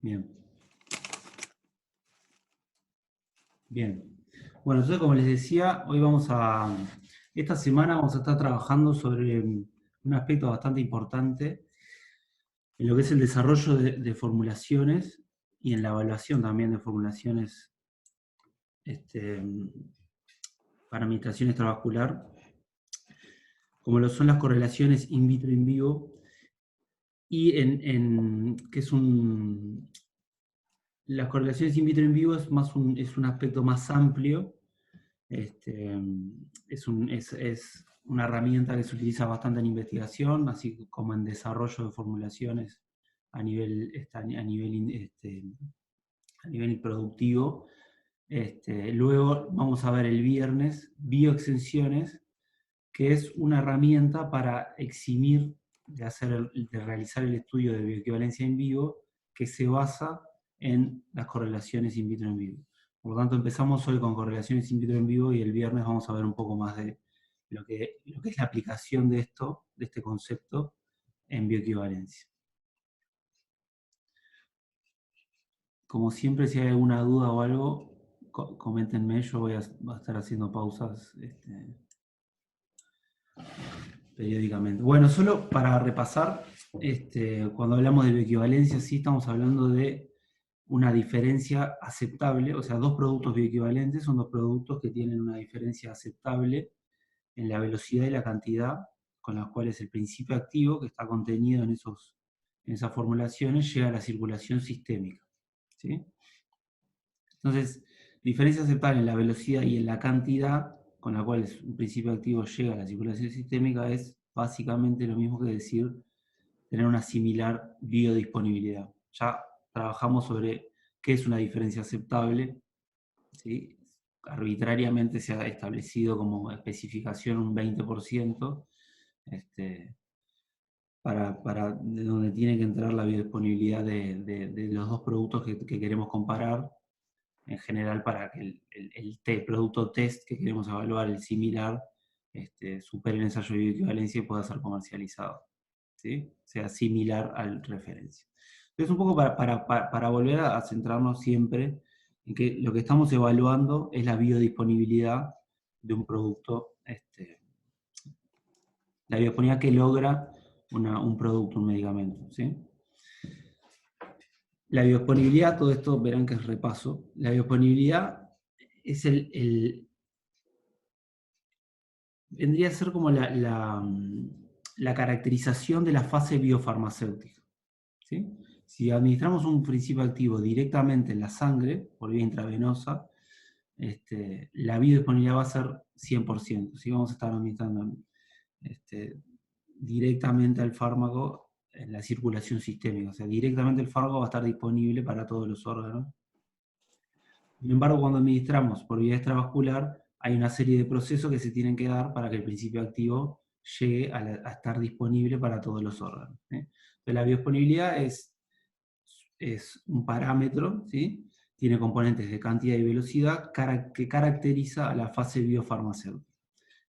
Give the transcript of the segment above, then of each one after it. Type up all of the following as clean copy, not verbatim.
Bien. Bien. Bueno, entonces como les decía, esta semana vamos a estar trabajando sobre un aspecto bastante importante en lo que es el desarrollo de formulaciones y en la evaluación también de formulaciones para administración extravascular, como lo son las correlaciones in vitro in vivo, y las correlaciones in vitro in vivo es un aspecto más amplio. Es una herramienta que se utiliza bastante en investigación, así como en desarrollo de formulaciones a nivel productivo. Luego vamos a ver el viernes bioexenciones, que es una herramienta para eximir de realizar el estudio de bioequivalencia en vivo, que se basa en las correlaciones in vitro en vivo. Por lo tanto, empezamos hoy con correlaciones in vitro en vivo y el viernes vamos a ver un poco más de lo que es la aplicación de este concepto en bioequivalencia. Como siempre, si hay alguna duda o algo, coméntenme, yo voy a estar haciendo pausas periódicamente. Bueno, solo para repasar, cuando hablamos de bioequivalencia, sí estamos hablando de una diferencia aceptable, o sea, dos productos bioequivalentes son dos productos que tienen una diferencia aceptable en la velocidad y la cantidad con las cuales el principio activo que está contenido en esas formulaciones llega a la circulación sistémica. ¿Sí? Entonces, diferencia aceptable en la velocidad y en la cantidad con la cual un principio activo llega a la circulación sistémica es básicamente lo mismo que decir tener una similar biodisponibilidad. Ya trabajamos sobre qué es una diferencia aceptable, ¿sí? Arbitrariamente se ha establecido como especificación un 20%, de donde tiene que entrar la biodisponibilidad de los dos productos que queremos comparar, en general para que el producto test que queremos evaluar, el similar, supere el ensayo de bioequivalencia y pueda ser comercializado, ¿sí? Sea similar al referencia. Entonces, un poco para volver a centrarnos siempre en que lo que estamos evaluando es la biodisponibilidad de un producto, la biodisponibilidad que logra un producto, un medicamento, ¿sí? La biodisponibilidad, todo esto verán que es repaso, la biodisponibilidad es vendría a ser como la caracterización de la fase biofarmacéutica, ¿sí? Si administramos un principio activo directamente en la sangre, por vía intravenosa, la biodisponibilidad va a ser 100%, ¿sí? Vamos a estar administrando directamente al fármaco en la circulación sistémica, o sea, directamente el fármaco va a estar disponible para todos los órganos. Sin embargo, cuando administramos por vía extravascular, hay una serie de procesos que se tienen que dar para que el principio activo llegue a estar disponible para todos los órganos. Entonces, la biodisponibilidad es un parámetro, ¿sí? Tiene componentes de cantidad y velocidad que caracteriza a la fase biofarmacéutica.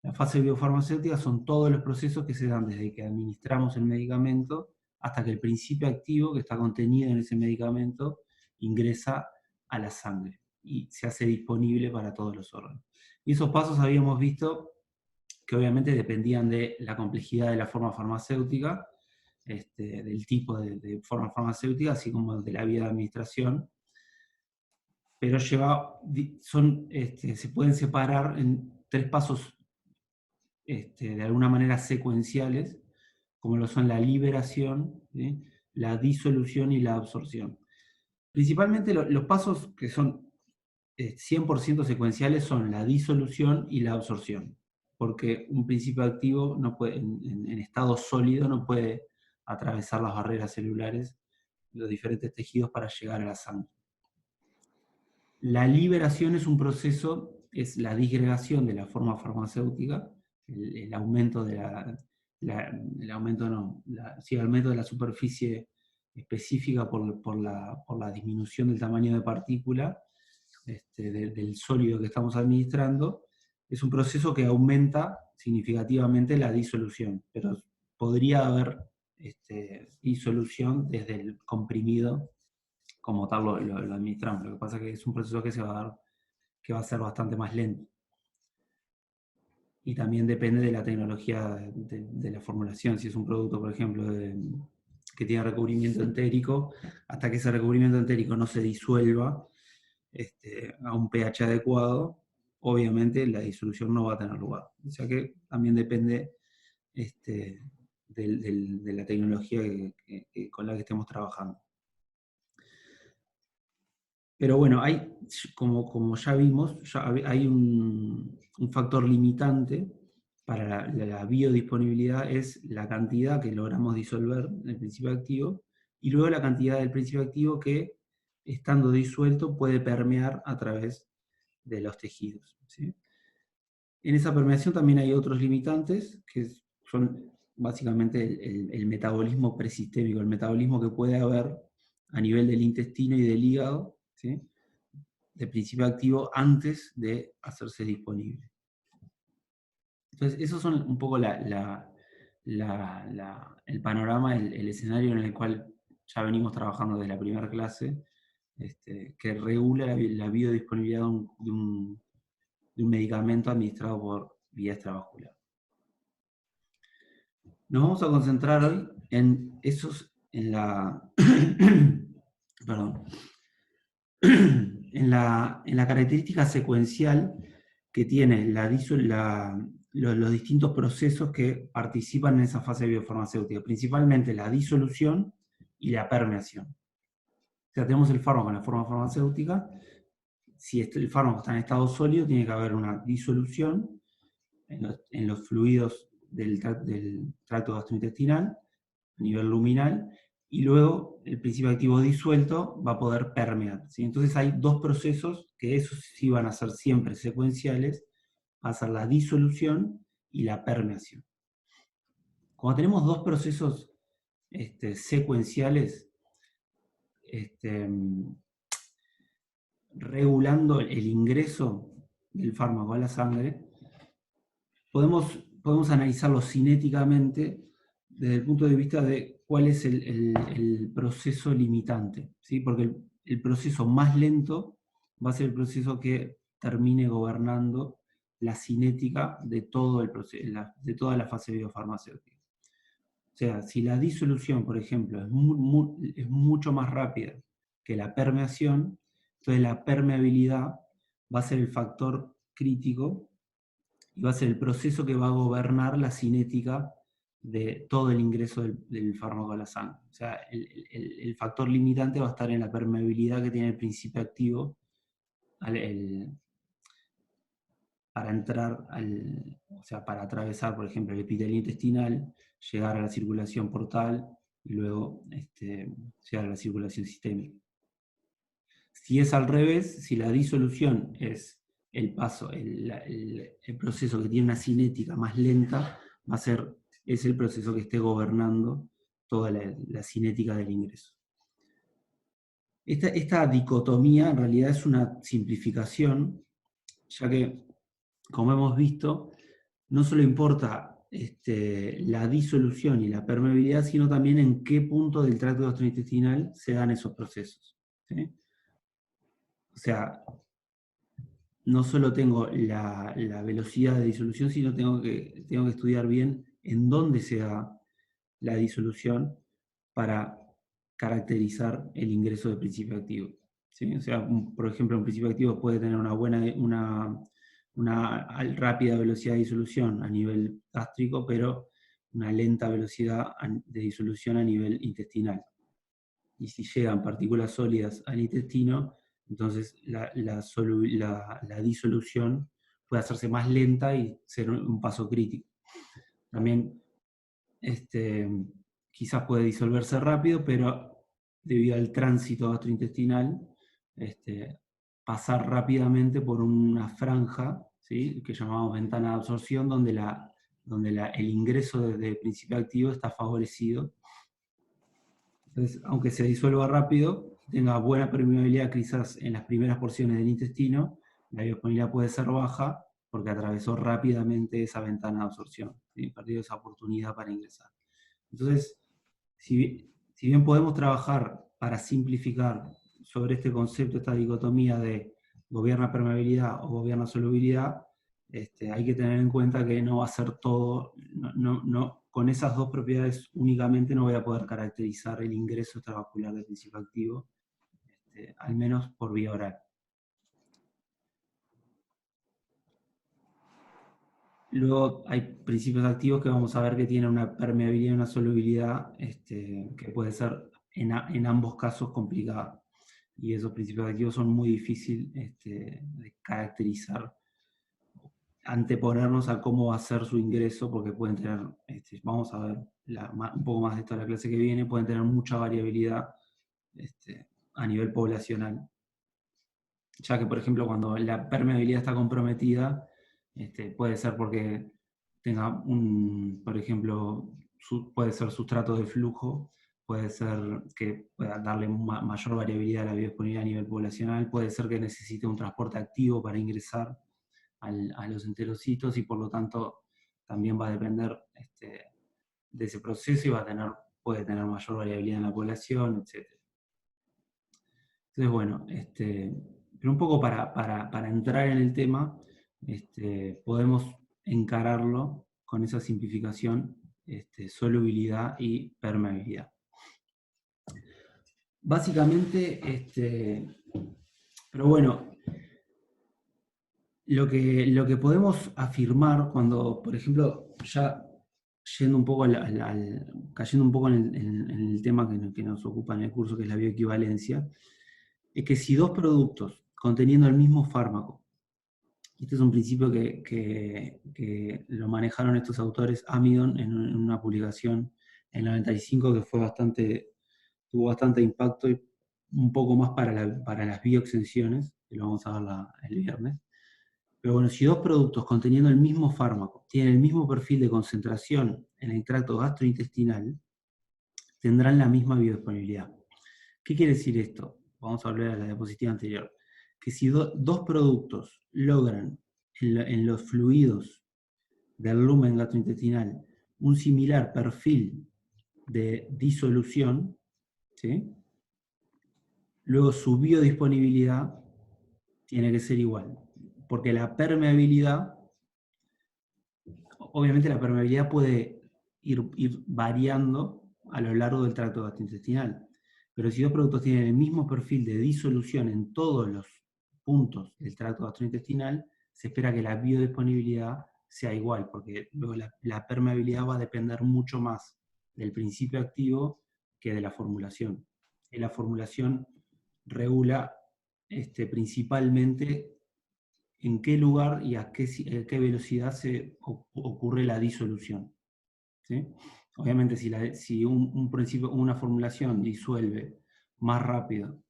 La fase biofarmacéutica son todos los procesos que se dan desde que administramos el medicamento hasta que el principio activo que está contenido en ese medicamento ingresa a la sangre y se hace disponible para todos los órganos. Y esos pasos habíamos visto que obviamente dependían de la complejidad de la forma farmacéutica, del tipo de forma farmacéutica, así como de la vía de administración, pero se pueden separar en tres pasos de alguna manera secuenciales, como lo son la liberación, ¿sí? La disolución y la absorción. Principalmente los pasos que son 100% secuenciales son la disolución y la absorción, porque un principio activo no puede, en estado sólido no puede atravesar las barreras celulares, los diferentes tejidos para llegar a la sangre. La liberación es un proceso, es la disgregación de la forma farmacéutica, el aumento de aumento de la superficie específica por la disminución del tamaño de partícula del sólido que estamos administrando. Es un proceso que aumenta significativamente la disolución, pero podría haber disolución desde el comprimido como tal lo administramos. Lo que pasa es que es un proceso que que va a ser bastante más lento. Y también depende de la tecnología de la formulación. Si es un producto, por ejemplo, que tiene recubrimiento entérico, hasta que ese recubrimiento entérico no se disuelva a un pH adecuado, obviamente la disolución no va a tener lugar. O sea que también depende de la tecnología con la que estemos trabajando. Pero bueno, como ya vimos, hay un factor limitante para la biodisponibilidad, es la cantidad que logramos disolver del principio activo, y luego la cantidad del principio activo que, estando disuelto, puede permear a través de los tejidos, ¿sí? En esa permeación también hay otros limitantes, que son básicamente el metabolismo presistémico, el metabolismo que puede haber a nivel del intestino y del hígado, ¿sí?, de principio activo antes de hacerse disponible. Entonces, esos son un poco el panorama, el escenario en el cual ya venimos trabajando desde la primera clase, que regula la biodisponibilidad de un medicamento administrado por vía extravascular. Nos vamos a concentrar hoy en perdón, en la característica secuencial que tiene los distintos procesos que participan en esa fase biofarmacéutica, principalmente la disolución y la permeación. O sea, tenemos el fármaco en la forma farmacéutica. Si el fármaco está en estado sólido, tiene que haber una disolución en los fluidos del tracto gastrointestinal a nivel luminal, y luego el principio activo disuelto va a poder permear, ¿sí? Entonces hay dos procesos que esos sí van a ser siempre secuenciales, va a ser la disolución y la permeación. Cuando tenemos dos procesos secuenciales regulando el ingreso del fármaco a la sangre, podemos analizarlo cinéticamente desde el punto de vista de cuál es el proceso limitante, ¿sí? Porque el proceso más lento va a ser el proceso que termine gobernando la cinética de todo el proceso, de toda la fase biofarmacéutica. O sea, si la disolución, por ejemplo, es mucho más rápida que la permeación, entonces la permeabilidad va a ser el factor crítico y va a ser el proceso que va a gobernar la cinética de todo el ingreso del fármaco a la sangre. O sea, el factor limitante va a estar en la permeabilidad que tiene el principio activo para entrar o sea, para atravesar, por ejemplo, el epitelio intestinal, llegar a la circulación portal y luego llegar a la circulación sistémica. Si es al revés, si la disolución es el proceso que tiene una cinética más lenta, es el proceso que esté gobernando toda la cinética del ingreso. Esta dicotomía en realidad es una simplificación, ya que, como hemos visto, no solo importa la disolución y la permeabilidad, sino también en qué punto del tracto gastrointestinal se dan esos procesos, ¿sí? O sea, no solo tengo la velocidad de disolución, sino tengo que estudiar bien en dónde se da la disolución para caracterizar el ingreso de principio activo, ¿sí? O sea, por ejemplo, un principio activo puede tener una rápida velocidad de disolución a nivel gástrico, pero una lenta velocidad de disolución a nivel intestinal. Y si llegan partículas sólidas al intestino, entonces la disolución puede hacerse más lenta y ser un paso crítico. También quizás puede disolverse rápido, pero debido al tránsito gastrointestinal, pasar rápidamente por una franja, ¿sí?, que llamamos ventana de absorción, donde el ingreso de principio activo está favorecido. Entonces, aunque se disuelva rápido, tenga buena permeabilidad quizás en las primeras porciones del intestino, la biodisponibilidad puede ser baja porque atravesó rápidamente esa ventana de absorción, ¿sí?, perdió esa oportunidad para ingresar. Entonces, si bien podemos trabajar para simplificar sobre este concepto, esta dicotomía de gobierna permeabilidad o gobierna solubilidad, hay que tener en cuenta que no va a ser todo, con esas dos propiedades únicamente no voy a poder caracterizar el ingreso extravascular del principio activo, al menos por vía oral. Luego hay principios activos que vamos a ver que tienen una permeabilidad y una solubilidad que puede ser en ambos casos complicada. Y esos principios activos son muy difíciles de caracterizar, anteponernos a cómo va a ser su ingreso, porque pueden tener, vamos a ver un poco más de esto en la clase que viene, pueden tener mucha variabilidad a nivel poblacional. Ya que, por ejemplo, cuando la permeabilidad está comprometida, puede ser porque tenga por ejemplo, puede ser sustrato de flujo, puede ser que pueda darle mayor variabilidad a la biodisponibilidad a nivel poblacional, puede ser que necesite un transporte activo para ingresar a los enterocitos y por lo tanto también va a depender de ese proceso y puede tener mayor variabilidad en la población, etc. Entonces, bueno, pero un poco para entrar en el tema, podemos encararlo con esa simplificación, solubilidad y permeabilidad. Básicamente, pero bueno, lo que podemos afirmar cuando, por ejemplo, ya yendo un poco cayendo un poco en el tema que nos ocupa en el curso, que es la bioequivalencia, es que si dos productos conteniendo el mismo fármaco, este es un principio que lo manejaron estos autores, Amidon, en una publicación en el 95 que tuvo bastante impacto y un poco más para las bioexenciones, que lo vamos a ver el viernes. Pero bueno, si dos productos conteniendo el mismo fármaco tienen el mismo perfil de concentración en el tracto gastrointestinal, tendrán la misma biodisponibilidad. ¿Qué quiere decir esto? Vamos a volver a la diapositiva anterior. Que si dos productos logran en los fluidos del lumen gastrointestinal un similar perfil de disolución, ¿sí? Luego su biodisponibilidad tiene que ser igual. Porque la permeabilidad, obviamente la permeabilidad puede ir variando a lo largo del tracto gastrointestinal. Pero si dos productos tienen el mismo perfil de disolución en todos los puntos del tracto gastrointestinal, se espera que la biodisponibilidad sea igual, porque luego la permeabilidad va a depender mucho más del principio activo que de la formulación. Y la formulación regula principalmente en qué lugar y a qué velocidad ocurre la disolución, ¿sí? Obviamente, si una formulación disuelve más rápido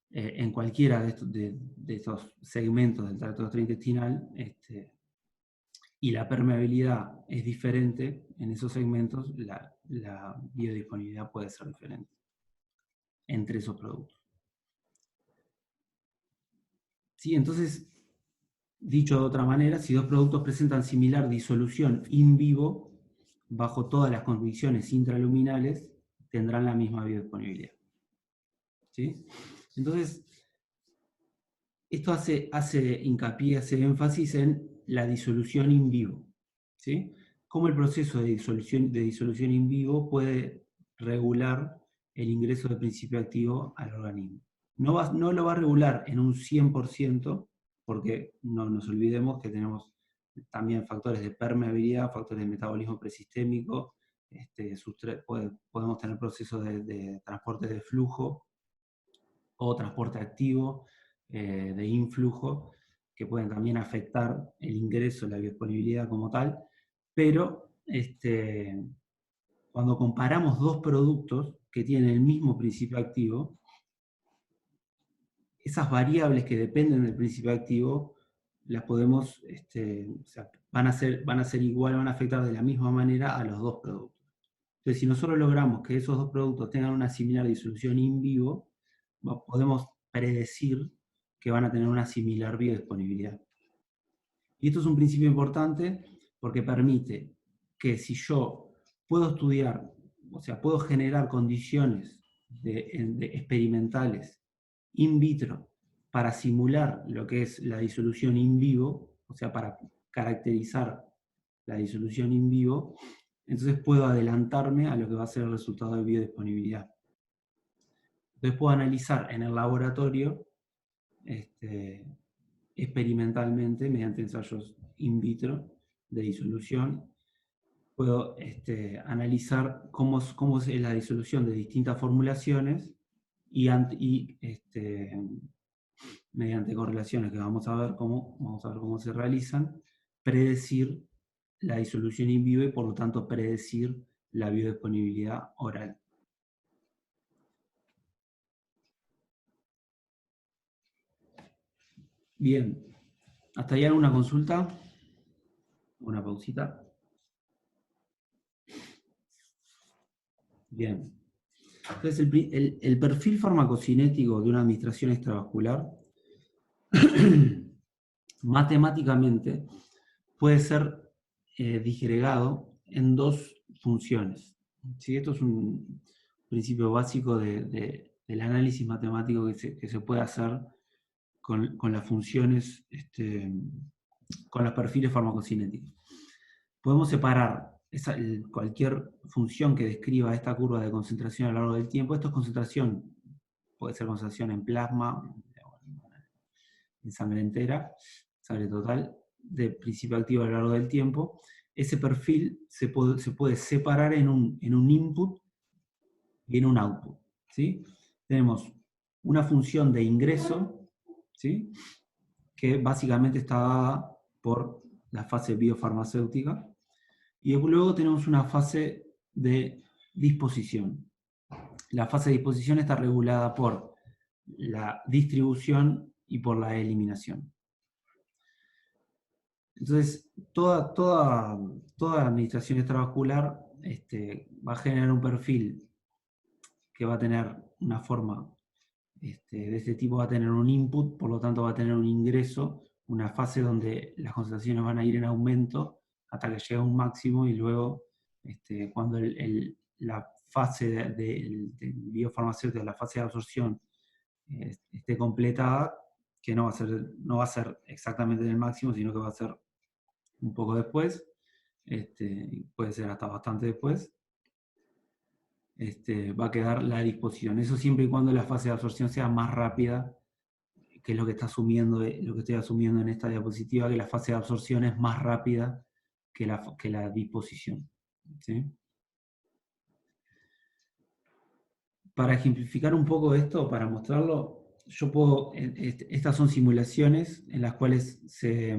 en cualquiera de estos segmentos del tracto gastrointestinal, y la permeabilidad es diferente en esos segmentos, la biodisponibilidad puede ser diferente entre esos productos. ¿Sí? Entonces, dicho de otra manera, si dos productos presentan similar disolución in vivo, bajo todas las condiciones intraluminales, tendrán la misma biodisponibilidad. ¿Sí? Entonces, esto hace hincapié, hace énfasis en la disolución in vivo. ¿Sí? Cómo el proceso de disolución in vivo puede regular el ingreso de principio activo al organismo. No lo va a regular en un 100%, porque no nos olvidemos que tenemos también factores de permeabilidad, factores de metabolismo presistémico, podemos tener procesos de transporte de flujo o transporte activo de influjo, que pueden también afectar el ingreso, la biodisponibilidad como tal, pero cuando comparamos dos productos que tienen el mismo principio activo, esas variables que dependen del principio activo las podemos, van a ser igual, van a afectar de la misma manera a los dos productos. Entonces, si nosotros logramos que esos dos productos tengan una similar disolución in vivo, podemos predecir que van a tener una similar biodisponibilidad. Y esto es un principio importante porque permite que si yo puedo estudiar, o sea, puedo generar condiciones experimentales in vitro para simular lo que es la disolución in vivo, o sea, para caracterizar la disolución in vivo, entonces puedo adelantarme a lo que va a ser el resultado de biodisponibilidad. Entonces puedo analizar en el laboratorio experimentalmente, mediante ensayos in vitro de disolución, puedo analizar cómo es la disolución de distintas formulaciones y mediante correlaciones que vamos a ver cómo se realizan, predecir la disolución in vivo y por lo tanto predecir la biodisponibilidad oral. Bien, ¿hasta ahí alguna consulta? Una pausita. Bien. Entonces, el perfil farmacocinético de una administración extravascular matemáticamente puede ser disgregado en dos funciones. ¿Sí? Esto es un principio básico del análisis matemático que se puede hacer con las funciones, con los perfiles farmacocinéticos. Podemos separar cualquier función que describa esta curva de concentración a lo largo del tiempo. Esto es concentración, puede ser concentración en plasma, en sangre entera, sangre total, de principio activo a lo largo del tiempo. Ese perfil se puede separar en un input y en un output. ¿Sí? Tenemos una función de ingreso, ¿sí? Que básicamente está dada por la fase biofarmacéutica, y luego tenemos una fase de disposición. La fase de disposición está regulada por la distribución y por la eliminación. Entonces, toda administración extravascular va a generar un perfil que va a tener una forma de este tipo, va a tener un input, por lo tanto va a tener un ingreso, una fase donde las concentraciones van a ir en aumento hasta que llega a un máximo, y luego cuando la fase del biofarmacéutico, la fase de absorción esté completada, que no va a ser exactamente en el máximo, sino que va a ser un poco después, puede ser hasta bastante después, va a quedar la disposición. Eso siempre y cuando la fase de absorción sea más rápida, que es lo que estoy asumiendo en esta diapositiva, que la fase de absorción es más rápida que la disposición. ¿Sí? Para ejemplificar un poco esto, para mostrarlo, estas son simulaciones en las cuales se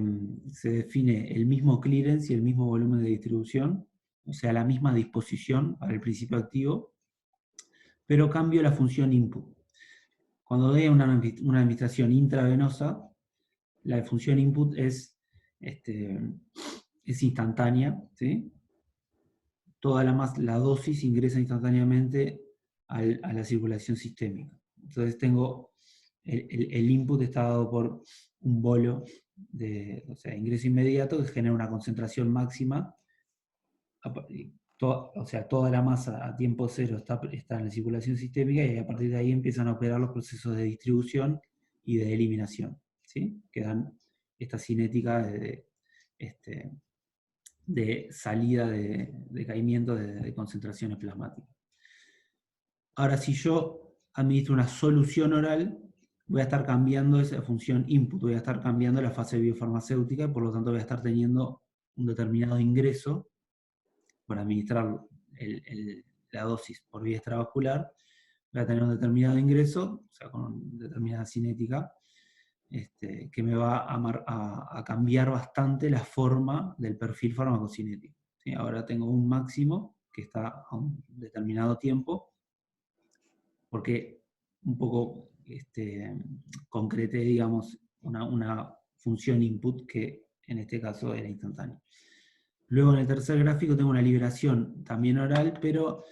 define el mismo clearance y el mismo volumen de distribución, o sea, la misma disposición para el principio activo, pero cambio la función input. Cuando doy una administración intravenosa, la función input es instantánea, ¿sí? Toda la dosis ingresa instantáneamente a la circulación sistémica. Entonces tengo el input está dado por un bolo de ingreso inmediato que genera una concentración máxima. Toda la masa a tiempo cero está en la circulación sistémica, y a partir de ahí empiezan a operar los procesos de distribución y de eliminación, ¿sí? Que dan esta cinética de salida, de decaimiento de concentraciones plasmáticas. Ahora, si yo administro una solución oral, voy a estar cambiando esa función input, voy a estar cambiando la fase biofarmacéutica, por lo tanto voy a estar teniendo un determinado ingreso por administrar la dosis por vía extravascular, voy a tener un determinado ingreso, o sea, con determinada cinética, que me va a cambiar bastante la forma del perfil farmacocinético. ¿Sí? Ahora tengo un máximo que está a un determinado tiempo, porque un poco concreté, digamos, una función input que en este caso era instantánea. Luego en el tercer gráfico tengo una liberación también oral, pero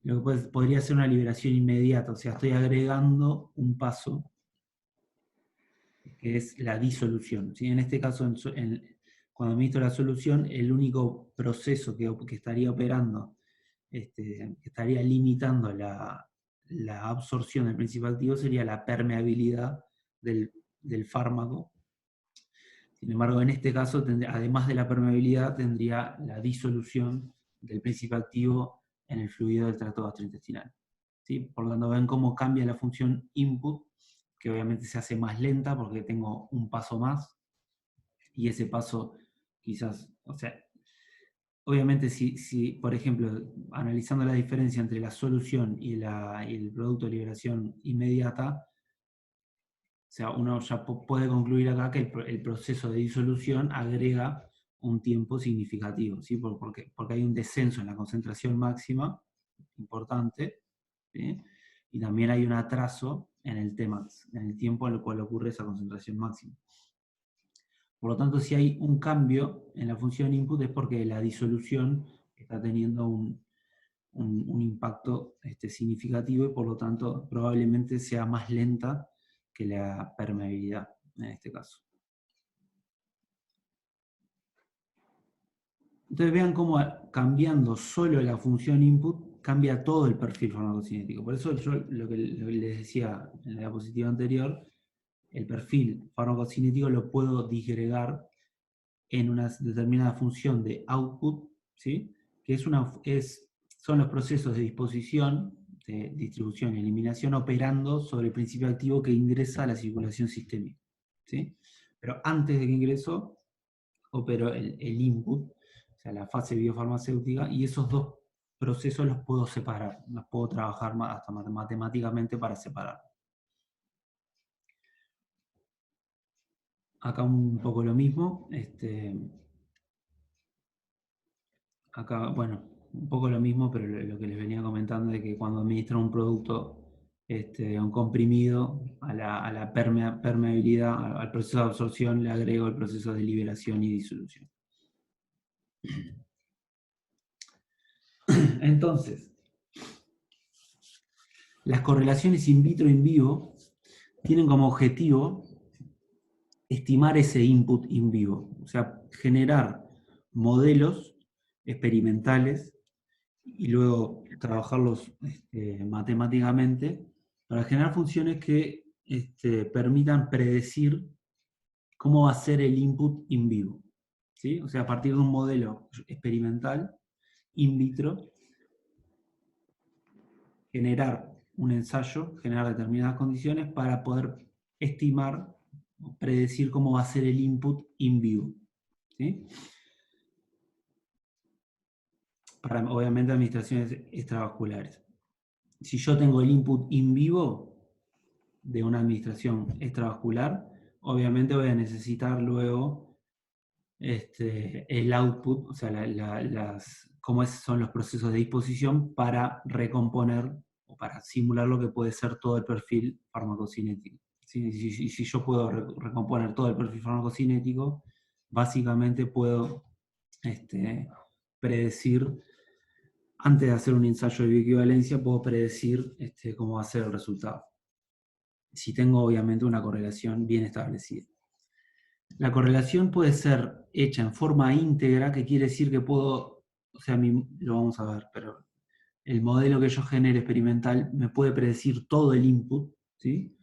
lo que podría ser una liberación inmediata, o sea, estoy agregando un paso que es la disolución. ¿Sí? En este caso, cuando administro la solución, el único proceso que estaría operando, que estaría limitando la la absorción del principio activo sería la permeabilidad del fármaco. Sin embargo, en este caso, además de la permeabilidad, tendría la disolución del principio activo en el fluido del tracto gastrointestinal. ¿Sí? Por lo tanto, ven cómo cambia la función input, que obviamente se hace más lenta porque tengo un paso más, y ese paso quizás, o sea, obviamente si por ejemplo, analizando la diferencia entre la solución y el producto de liberación inmediata, o sea, uno ya puede concluir acá que el proceso de disolución agrega un tiempo significativo, ¿sí? Porque hay un descenso en la concentración máxima, importante, ¿sí? Y también hay un atraso en el Tmax, en el tiempo en el cual ocurre esa concentración máxima. Por lo tanto, si hay un cambio en la función input es porque la disolución está teniendo un impacto significativo y por lo tanto probablemente sea más lenta que la permeabilidad en este caso. Entonces vean cómo cambiando solo la función input cambia todo el perfil farmacocinético. Por eso yo lo que les decía en la diapositiva anterior, el perfil farmacocinético lo puedo disgregar en una determinada función de output, ¿sí? Que son los procesos de disposición, de distribución y eliminación operando sobre el principio activo que ingresa a la circulación sistémica, ¿sí? Pero antes de que ingresó, opero el input, o sea, la fase biofarmacéutica, y esos dos procesos los puedo separar, los puedo trabajar hasta matemáticamente para separar. Acá un poco lo mismo, acá, bueno, un poco lo mismo, pero lo que les venía comentando de que cuando administro un producto, un comprimido, a la permeabilidad, al proceso de absorción le agrego el proceso de liberación y disolución. Entonces, las correlaciones in vitro in vivo tienen como objetivo estimar ese input in vivo, o sea, generar modelos experimentales y luego trabajarlos matemáticamente para generar funciones que permitan predecir cómo va a ser el input in vivo. ¿Sí? O sea, a partir de un modelo experimental in vitro, generar un ensayo, generar determinadas condiciones para poder estimar o predecir cómo va a ser el input in vivo. ¿Sí? Para, obviamente, administraciones extravasculares. Si yo tengo el input in vivo de una administración extravascular, obviamente voy a necesitar luego el output, o sea, cómo son los procesos de disposición para recomponer o para simular lo que puede ser todo el perfil farmacocinético. Si yo puedo recomponer todo el perfil farmacocinético, básicamente puedo predecir, antes de hacer un ensayo de bioequivalencia, puedo predecir cómo va a ser el resultado. Si tengo obviamente una correlación bien establecida. La correlación puede ser hecha en forma íntegra, que quiere decir que puedo, o sea, lo vamos a ver, pero el modelo que yo genere experimental me puede predecir todo el input, ¿sí?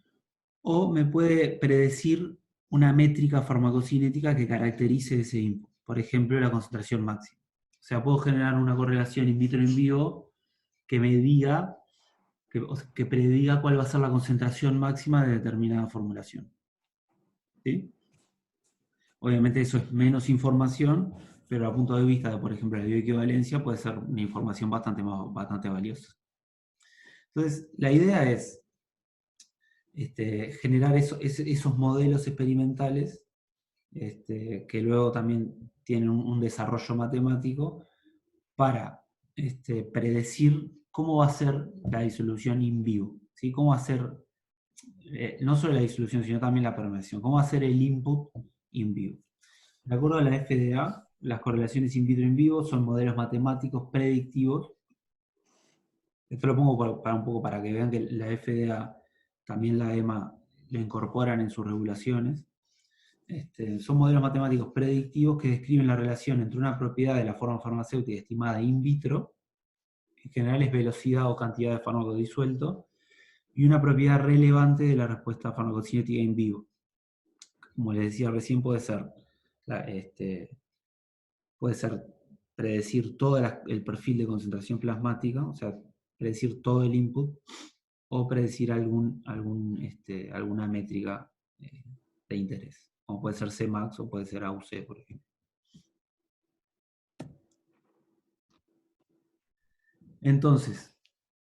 O me puede predecir una métrica farmacocinética que caracterice ese input. Por ejemplo, la concentración máxima. O sea, puedo generar una correlación in vitro in vivo que me diga, que prediga cuál va a ser la concentración máxima de determinada formulación. ¿Sí? Obviamente eso es menos información, pero a punto de vista de, por ejemplo, la bioequivalencia puede ser una información bastante valiosa. Entonces, la idea es generar esos modelos experimentales que luego también tienen un desarrollo matemático para predecir cómo va a ser la disolución in vivo, ¿sí? Cómo va a ser, no solo la disolución, sino también la permeación, cómo va a ser el input in vivo. De acuerdo a la FDA, las correlaciones in vitro in vivo son modelos matemáticos predictivos. Esto lo pongo un poco para que vean que la FDA, también la EMA, lo incorporan en sus regulaciones. Son modelos matemáticos predictivos que describen la relación entre una propiedad de la forma farmacéutica estimada in vitro, en general es velocidad o cantidad de fármaco disuelto, y una propiedad relevante de la respuesta farmacocinética in vivo. Como les decía recién, puede ser predecir todo el perfil de concentración plasmática, o sea, predecir todo el input, o predecir alguna métrica de interés, como puede ser Cmax o puede ser AUC, por ejemplo. Entonces,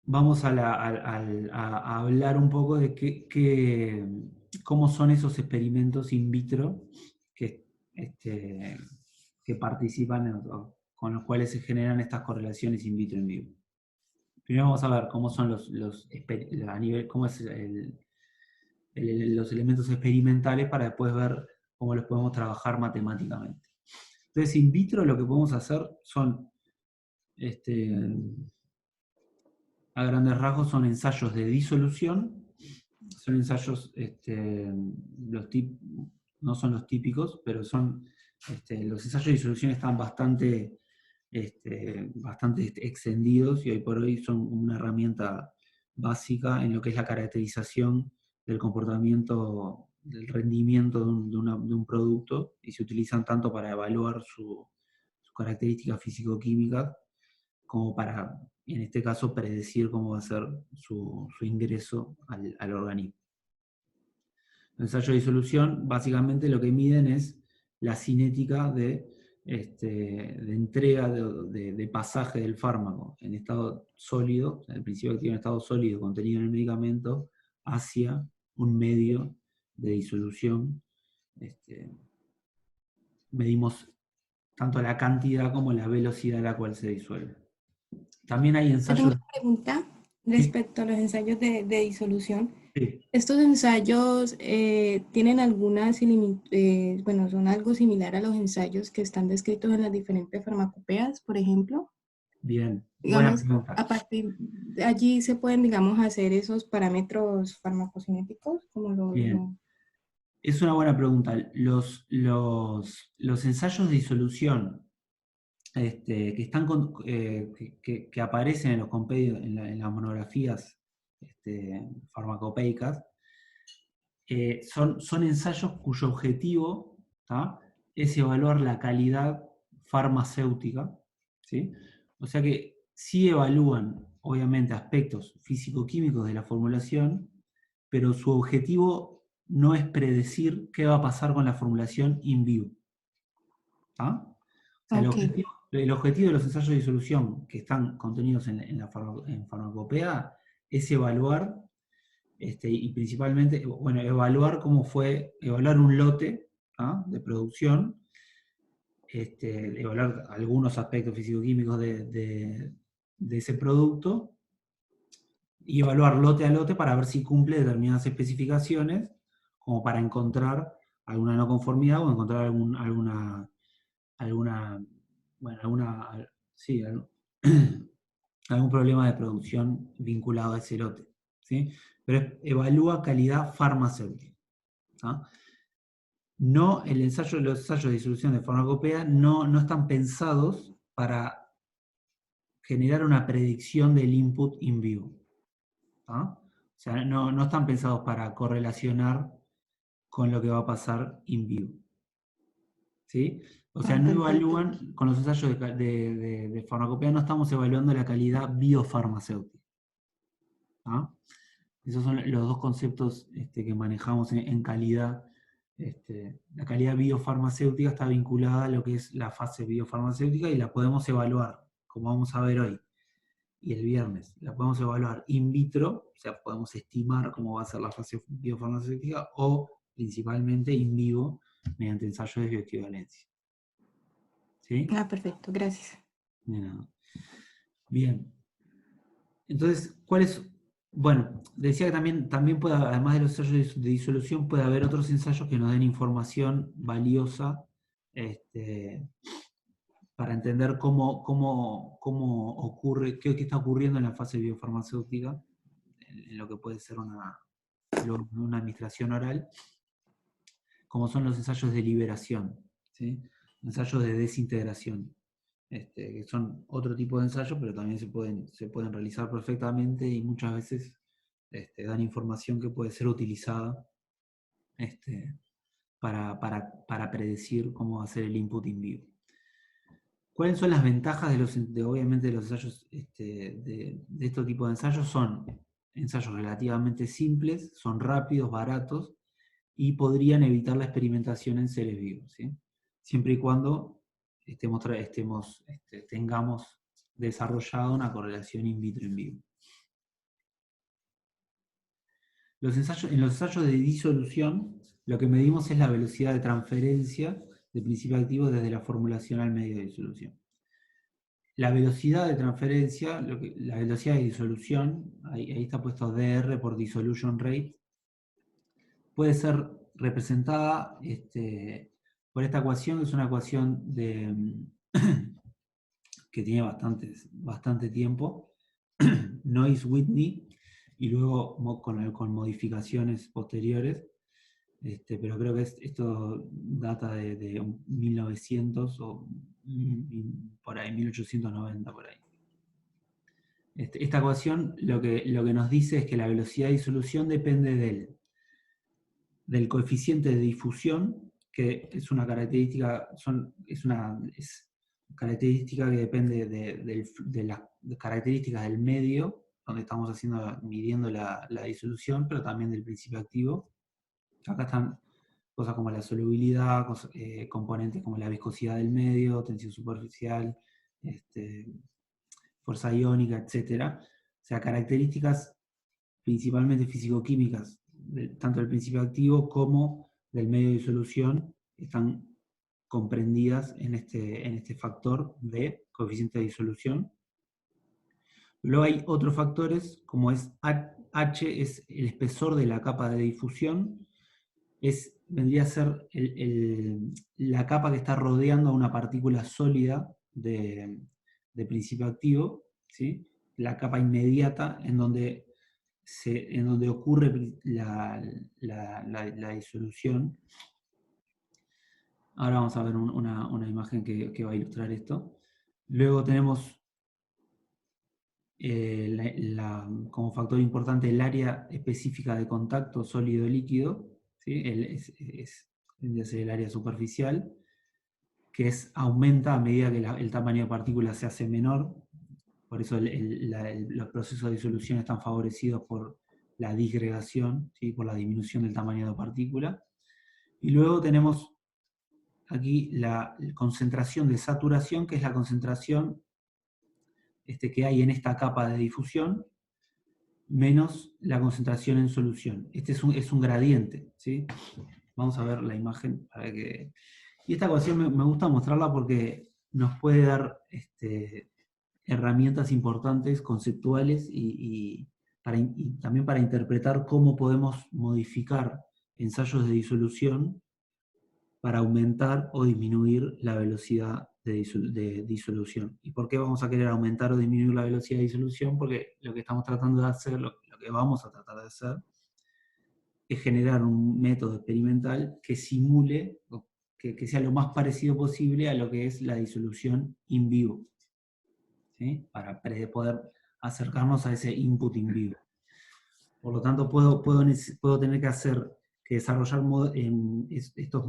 vamos a hablar un poco de cómo son esos experimentos in vitro que, que participan con los cuales se generan estas correlaciones in vitro en vivo. Primero vamos a ver cómo son los elementos experimentales para después ver cómo los podemos trabajar matemáticamente. Entonces, in vitro lo que podemos hacer son, a grandes rasgos, son ensayos de disolución, son ensayos, no son los típicos, pero son, los ensayos de disolución están bastante extendidos y hoy por hoy son una herramienta básica en lo que es la caracterización del comportamiento, del rendimiento de un producto, y se utilizan tanto para evaluar sus características físico-químicas como para, en este caso, predecir cómo va a ser su ingreso al organismo. Los ensayos de disolución básicamente lo que miden es la cinética de entrega, de pasaje del fármaco en estado sólido, el principio activo en estado sólido contenido en el medicamento, hacia un medio de disolución. Medimos tanto la cantidad como la velocidad a la cual se disuelve. También hay Yo tengo ensayos... una pregunta ¿Sí? respecto a los ensayos de disolución. Sí. ¿Estos ensayos tienen bueno, son algo similar a los ensayos que están descritos en las diferentes farmacopeas, por ejemplo? Bien, buena Digamos, pregunta. a partir de allí se pueden, digamos, hacer esos parámetros farmacocinéticos, como Bien. Es una buena pregunta. Los ensayos de disolución que aparecen en los compendios, en las monografías farmacopeicas, son ensayos cuyo objetivo, ¿tá?, es evaluar la calidad farmacéutica, ¿sí? O sea que sí evalúan, obviamente, aspectos físico-químicos de la formulación, pero su objetivo no es predecir qué va a pasar con la formulación in vivo. ¿Tá? O sea, Ok. el objetivo de los ensayos de disolución que están contenidos en farmacopea es evaluar, y principalmente, bueno, evaluar un lote, ¿ah?, de producción, evaluar algunos aspectos físico-químicos de ese producto, y evaluar lote a lote para ver si cumple determinadas especificaciones, como para encontrar alguna no conformidad o encontrar alguna, bueno, sí, algún problema de producción vinculado a ese lote, ¿sí? Pero evalúa calidad farmacéutica, ¿tá? No, los ensayos de disolución de farmacopea no están pensados para generar una predicción del input in vivo, ¿tá? O sea, no están pensados para correlacionar con lo que va a pasar in vivo, ¿sí? O sea, Ah, no perfecto. evalúan, con los ensayos de farmacopea no estamos evaluando la calidad biofarmacéutica, ¿tá? Esos son los dos conceptos que manejamos en calidad. La calidad biofarmacéutica está vinculada a lo que es la fase biofarmacéutica y la podemos evaluar, como vamos a ver hoy y el viernes. La podemos evaluar in vitro, o sea, podemos estimar cómo va a ser la fase biofarmacéutica, o principalmente in vivo, mediante ensayos de bioequivalencia. ¿Sí? Ah, perfecto, gracias. Bien. Bien. Entonces, ¿cuál es? Bueno, decía que también puede, además de los ensayos de disolución, puede haber otros ensayos que nos den información valiosa, para entender cómo ocurre, qué está ocurriendo en la fase biofarmacéutica, en lo que puede ser una administración oral, como son los ensayos de liberación, ¿sí? Ensayos de desintegración. Que son otro tipo de ensayos, pero también se pueden realizar perfectamente y muchas veces dan información que puede ser utilizada para predecir cómo va a ser el input in vivo. ¿Cuáles son las ventajas obviamente de los ensayos, de este tipo de ensayos? Son ensayos relativamente simples, son rápidos, baratos, y podrían evitar la experimentación en seres vivos, ¿sí? Siempre y cuando tengamos desarrollado una correlación in vitro en vivo. En los ensayos de disolución, lo que medimos es la velocidad de transferencia del principio activo desde la formulación al medio de disolución. La velocidad de transferencia, la velocidad de disolución, ahí está puesto DR por dissolution rate, puede ser representada por esta ecuación, que es una ecuación que tiene bastante tiempo, Noyes-Whitney, y luego con modificaciones posteriores, pero creo que esto data de 1900 o por ahí, 1890 por ahí. Esta ecuación lo que nos dice es que la velocidad de disolución depende del coeficiente de difusión, que es una característica, característica que depende de las características del medio, donde estamos midiendo la disolución, pero también del principio activo. Acá están cosas como la solubilidad, componentes como la viscosidad del medio, tensión superficial, fuerza iónica, etc. O sea, características principalmente físico-químicas, tanto del principio activo como del medio de disolución, están comprendidas en este factor de coeficiente de disolución. Luego hay otros factores, como es H, es el espesor de la capa de difusión, vendría a ser la capa que está rodeando a una partícula sólida de principio activo, ¿sí? La capa inmediata en donde ocurre la disolución. Ahora vamos a ver una imagen que va a ilustrar esto. Luego tenemos como factor importante el área específica de contacto sólido-líquido, ¿sí? Es el área superficial, que aumenta a medida que el tamaño de partícula se hace menor. Por eso los procesos de disolución están favorecidos por la disgregación, ¿sí? Por la disminución del tamaño de partícula. Y luego tenemos aquí la concentración de saturación, que es la concentración que hay en esta capa de difusión, menos la concentración en solución. Este es un gradiente, ¿sí? Vamos a ver la imagen para que... Y esta ecuación me gusta mostrarla porque nos puede dar herramientas importantes, conceptuales, y también para interpretar cómo podemos modificar ensayos de disolución para aumentar o disminuir la velocidad de disolución. ¿Y por qué vamos a querer aumentar o disminuir la velocidad de disolución? Porque lo que estamos tratando de hacer, lo que vamos a tratar de hacer, es generar un método experimental que simule, que sea lo más parecido posible a lo que es la disolución in vivo, ¿sí? Para poder acercarnos a ese input in vivo. Por lo tanto, puedo tener que desarrollar estos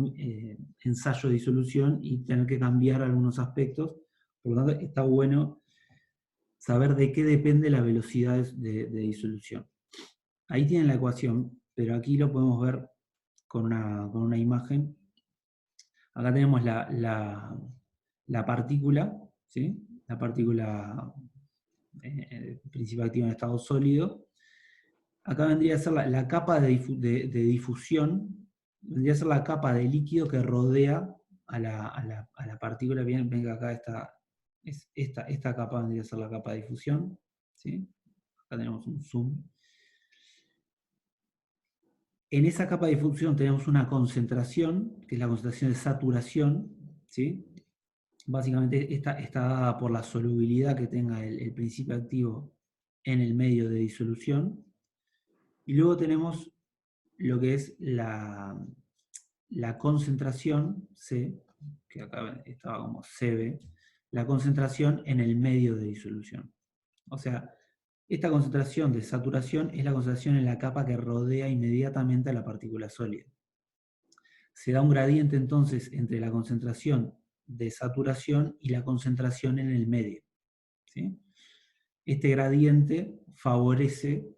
ensayos de disolución y tener que cambiar algunos aspectos. Por lo tanto, está bueno saber de qué depende la velocidad de disolución. Ahí tienen la ecuación, pero aquí lo podemos ver con una imagen. Acá tenemos la partícula, ¿sí? La partícula principio activa en estado sólido. Acá vendría a ser la capa de difusión, vendría a ser la capa de líquido que rodea a la partícula. Bien, venga acá, esta capa vendría a ser la capa de difusión, ¿sí? Acá tenemos un zoom. En esa capa de difusión tenemos una concentración, que es la concentración de saturación, ¿sí? Básicamente está dada por la solubilidad que tenga el principio activo en el medio de disolución. Y luego tenemos lo que es la concentración, C, que acá estaba como CB, la concentración en el medio de disolución. O sea, Esta concentración de saturación es la concentración en la capa que rodea inmediatamente a la partícula sólida. Se da un gradiente entonces entre la concentración de saturación y la concentración en el medio, ¿sí? Este gradiente favorece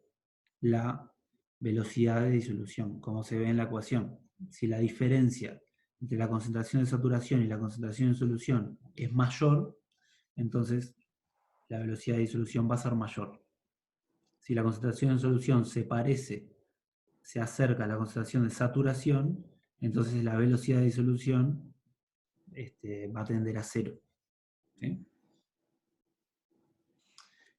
la velocidad de disolución, como se ve en la ecuación. Si la diferencia entre la concentración de saturación y la concentración de solución es mayor, entonces la velocidad de disolución va a ser mayor. Si la concentración de solución se acerca a la concentración de saturación, entonces la velocidad de disolución va a tender a cero, ¿sí?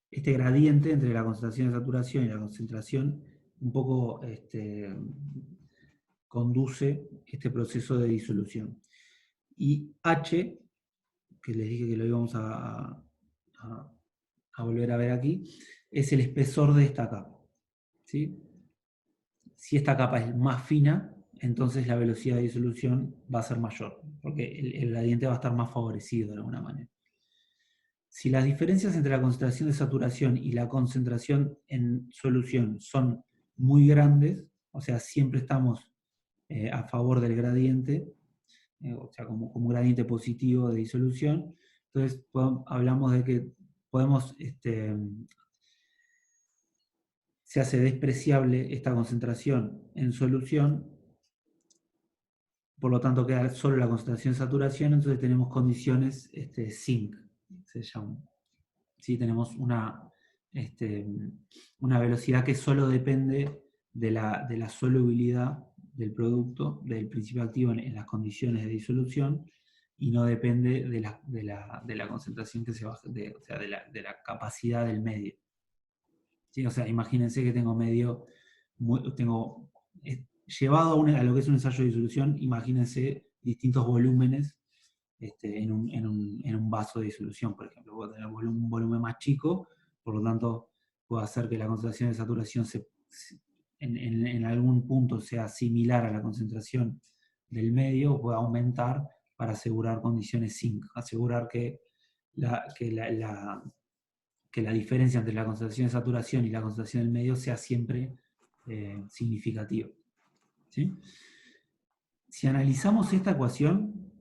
Este gradiente entre la concentración de saturación y la concentración un poco conduce este proceso de disolución. Y H, que les dije que lo íbamos a volver a ver aquí, es el espesor de esta capa, ¿sí? Si esta capa es más fina, entonces la velocidad de disolución va a ser mayor, porque el gradiente va a estar más favorecido de alguna manera. Si las diferencias entre la concentración de saturación y la concentración en solución son muy grandes, o sea, siempre estamos a favor del gradiente, o sea, como un gradiente positivo de disolución, entonces hablamos de que podemos, se hace despreciable esta concentración en solución, por lo tanto queda solo la concentración de saturación, entonces tenemos condiciones zinc, se llaman. ¿Sí? Tenemos una velocidad que solo depende de la solubilidad del producto, del principio activo en las condiciones de disolución, y no depende de la concentración que se baja, o sea, de la capacidad del medio. ¿Sí? O sea, imagínense que tengo medio, llevado a lo que es un ensayo de disolución, imagínense distintos volúmenes en un vaso de disolución, por ejemplo. Puedo tener un volumen más chico, por lo tanto, puedo hacer que la concentración de saturación en algún punto sea similar a la concentración del medio, o pueda aumentar para asegurar condiciones zinc, asegurar que la diferencia entre la concentración de saturación y la concentración del medio sea siempre significativa, ¿sí? Si analizamos esta ecuación,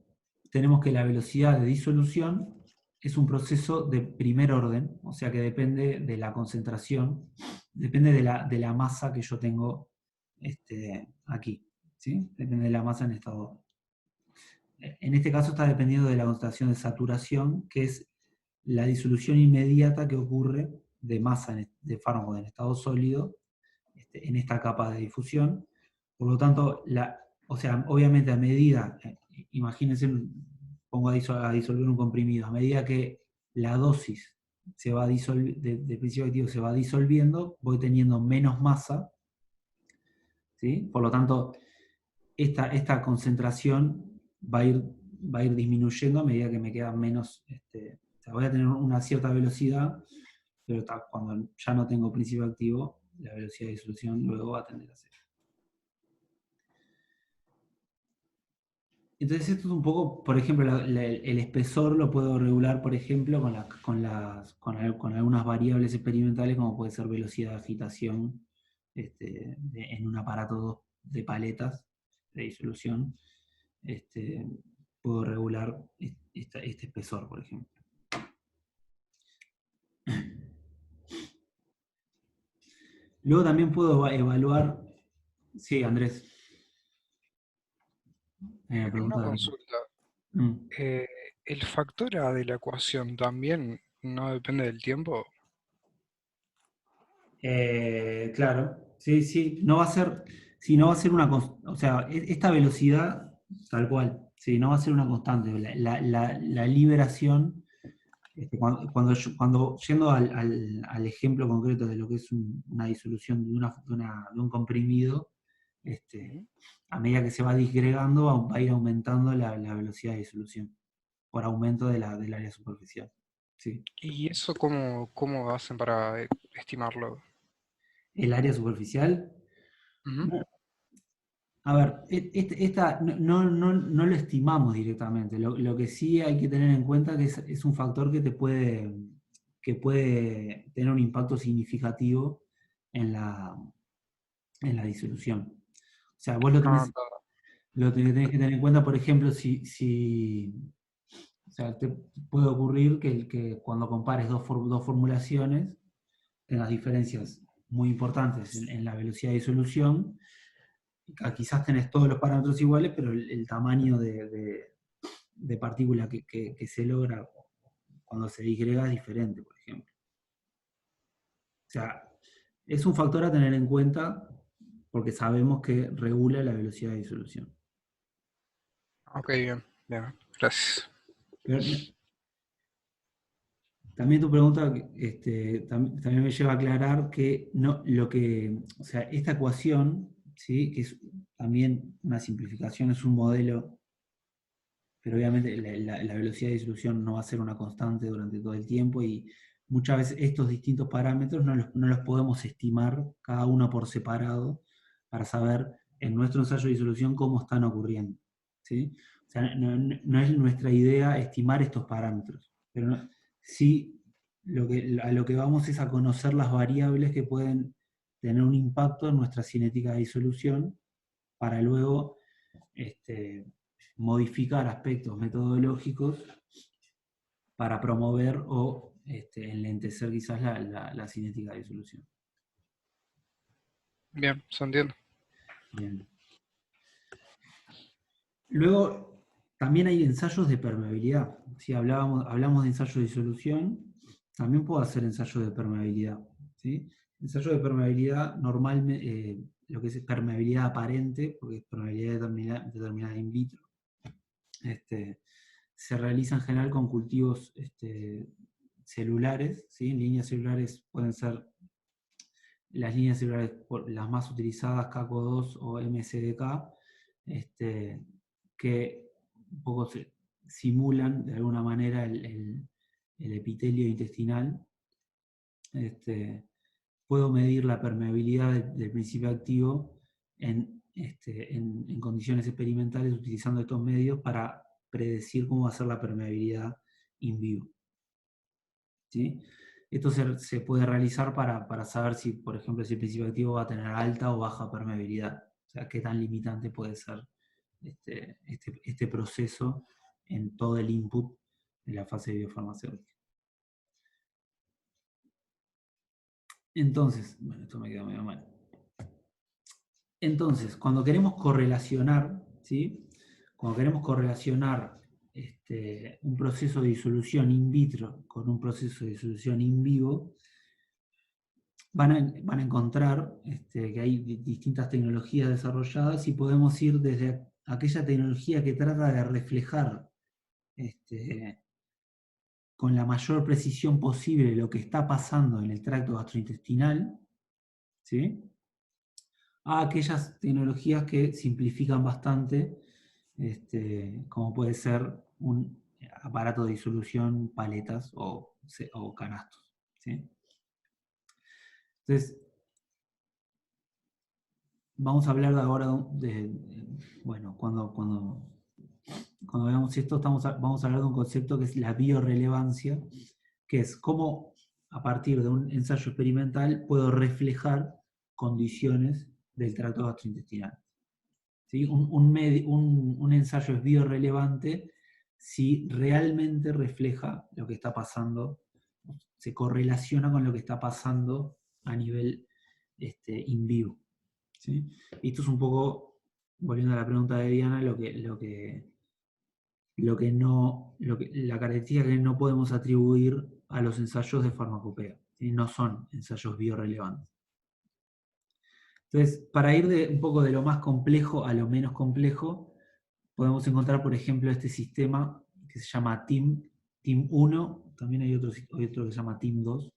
tenemos que la velocidad de disolución es un proceso de primer orden, o sea que depende de la concentración, depende de la masa que yo tengo aquí, ¿sí? Depende de la masa en estado. En este caso está dependiendo de la concentración de saturación, que es la disolución inmediata que ocurre de masa de fármaco en estado sólido en esta capa de difusión. Por lo tanto, o sea, obviamente a medida, imagínense, pongo a disolver un comprimido, a medida que la dosis se va de principio activo se va disolviendo, voy teniendo menos masa, ¿sí? Por lo tanto, esta concentración va a ir disminuyendo a medida que me queda menos, o sea, voy a tener una cierta velocidad, pero cuando ya no tengo principio activo, la velocidad de disolución luego va a tender a cero. Entonces esto es un poco, por ejemplo, el espesor lo puedo regular, por ejemplo, con algunas variables experimentales, como puede ser velocidad de agitación en un aparato de paletas de disolución. Puedo regular este espesor, por ejemplo. Luego también puedo evaluar... Sí, Andrés. Una consulta. ¿El factor A de la ecuación también no depende del tiempo? Claro, sí, no va a ser, sí, no va a ser o sea, esta velocidad, tal cual, sí, no va a ser una constante. La liberación, cuando yendo al ejemplo concreto de lo que es una disolución de un comprimido, a medida que se va disgregando, va a ir aumentando la velocidad de disolución, por aumento del área superficial. Sí. ¿Y eso cómo hacen para estimarlo? El área superficial. Ujú. A ver, no lo estimamos directamente. Lo que sí hay que tener en cuenta que es un factor que que puede tener un impacto significativo en la disolución. O sea, vos lo tenés que tener en cuenta, por ejemplo, o sea, te puede ocurrir que cuando compares dos formulaciones tengas diferencias muy importantes en la velocidad de disolución. Quizás tenés todos los parámetros iguales, pero el tamaño de partícula que se logra cuando se disgrega es diferente, por ejemplo. O sea, es un factor a tener en cuenta porque sabemos que regula la velocidad de disolución. Ok, bien, gracias. Pero, también tu pregunta también me lleva a aclarar que o sea, esta ecuación, ¿sí? Que es también una simplificación, es un modelo, pero obviamente la velocidad de disolución no va a ser una constante durante todo el tiempo y muchas veces estos distintos parámetros no los podemos estimar cada uno por separado para saber en nuestro ensayo de disolución cómo están ocurriendo, ¿sí? O sea, no es nuestra idea estimar estos parámetros, pero sí a lo que vamos es a conocer las variables que pueden tener un impacto en nuestra cinética de disolución para luego modificar aspectos metodológicos para promover o enlentecer quizás la cinética de disolución. Bien, se entiende. Bien. Luego, también hay ensayos de permeabilidad. Si hablamos de ensayos de disolución, también puedo hacer ensayos de permeabilidad. ¿Sí? Ensayo de permeabilidad normalmente, lo que es permeabilidad aparente, porque es permeabilidad determinada in vitro, se realiza en general con cultivos celulares, ¿sí? Líneas celulares pueden ser las líneas celulares las más utilizadas, CACO2 o MSDK, que un poco simulan de alguna manera el epitelio intestinal. Puedo medir la permeabilidad del principio activo en condiciones experimentales utilizando estos medios para predecir cómo va a ser la permeabilidad in vivo. ¿Sí? Esto se puede realizar para saber si, por ejemplo, si el principio activo va a tener alta o baja permeabilidad. O sea, qué tan limitante puede ser este proceso en todo el input de la fase biofarmacéutica. Entonces, bueno, esto me queda medio mal. Entonces, cuando queremos correlacionar, ¿sí? Cuando queremos correlacionar un proceso de disolución in vitro con un proceso de disolución in vivo, van a encontrar que hay distintas tecnologías desarrolladas y podemos ir desde aquella tecnología que trata de reflejar con la mayor precisión posible lo que está pasando en el tracto gastrointestinal, ¿sí? A aquellas tecnologías que simplifican bastante, como puede ser un aparato de disolución, paletas o canastos, ¿sí? Entonces, vamos a hablar ahora bueno, cuando veamos esto, vamos a hablar de un concepto que es la biorrelevancia, que es cómo a partir de un ensayo experimental puedo reflejar condiciones del tracto gastrointestinal. ¿Sí? Un ensayo es biorrelevante si realmente refleja lo que está pasando, se correlaciona con lo que está pasando a nivel in vivo. ¿Sí? Y esto es un poco, volviendo a la pregunta de Diana, la característica que no podemos atribuir a los ensayos de farmacopea, ¿sí? No son ensayos biorrelevantes. Entonces, para ir un poco de lo más complejo a lo menos complejo, podemos encontrar, por ejemplo, este sistema que se llama TIM 1, también hay otro que se llama TIM 2.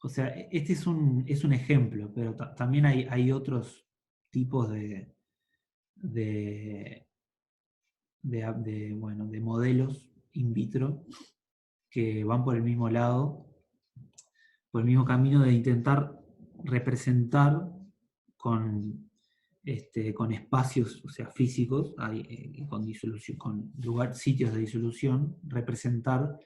O sea, este es un ejemplo, pero también hay otros tipos de modelos in vitro que van por el mismo lado, por el mismo camino de intentar representar con espacios, o sea, físicos, con sitios de disolución, representar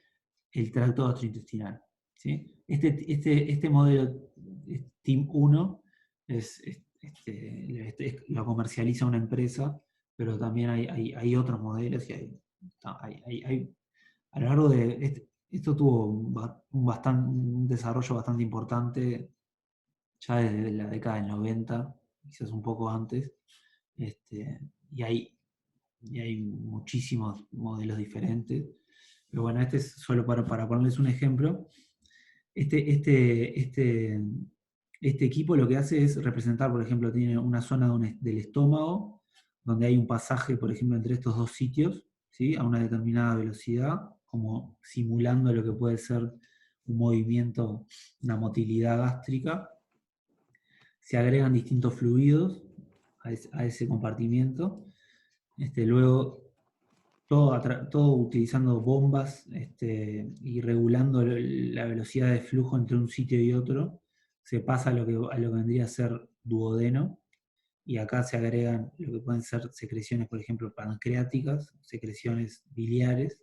el tracto gastrointestinal. ¿Sí? Este modelo Team 1 lo comercializa una empresa, pero también hay otros modelos y a lo largo de esto tuvo un desarrollo bastante importante ya desde la década del 90, quizás un poco antes, y hay muchísimos modelos diferentes. Pero bueno, este es solo para ponerles un ejemplo. Este equipo lo que hace es representar, por ejemplo, tiene una zona del estómago, donde hay un pasaje, por ejemplo, entre estos dos sitios, ¿sí? A una determinada velocidad, como simulando lo que puede ser un movimiento, una motilidad gástrica. Se agregan distintos fluidos a ese compartimiento. Luego, todo utilizando bombas y regulando la velocidad de flujo entre un sitio y otro, se pasa a lo que vendría a ser duodeno, y acá se agregan lo que pueden ser secreciones, por ejemplo, pancreáticas, secreciones biliares,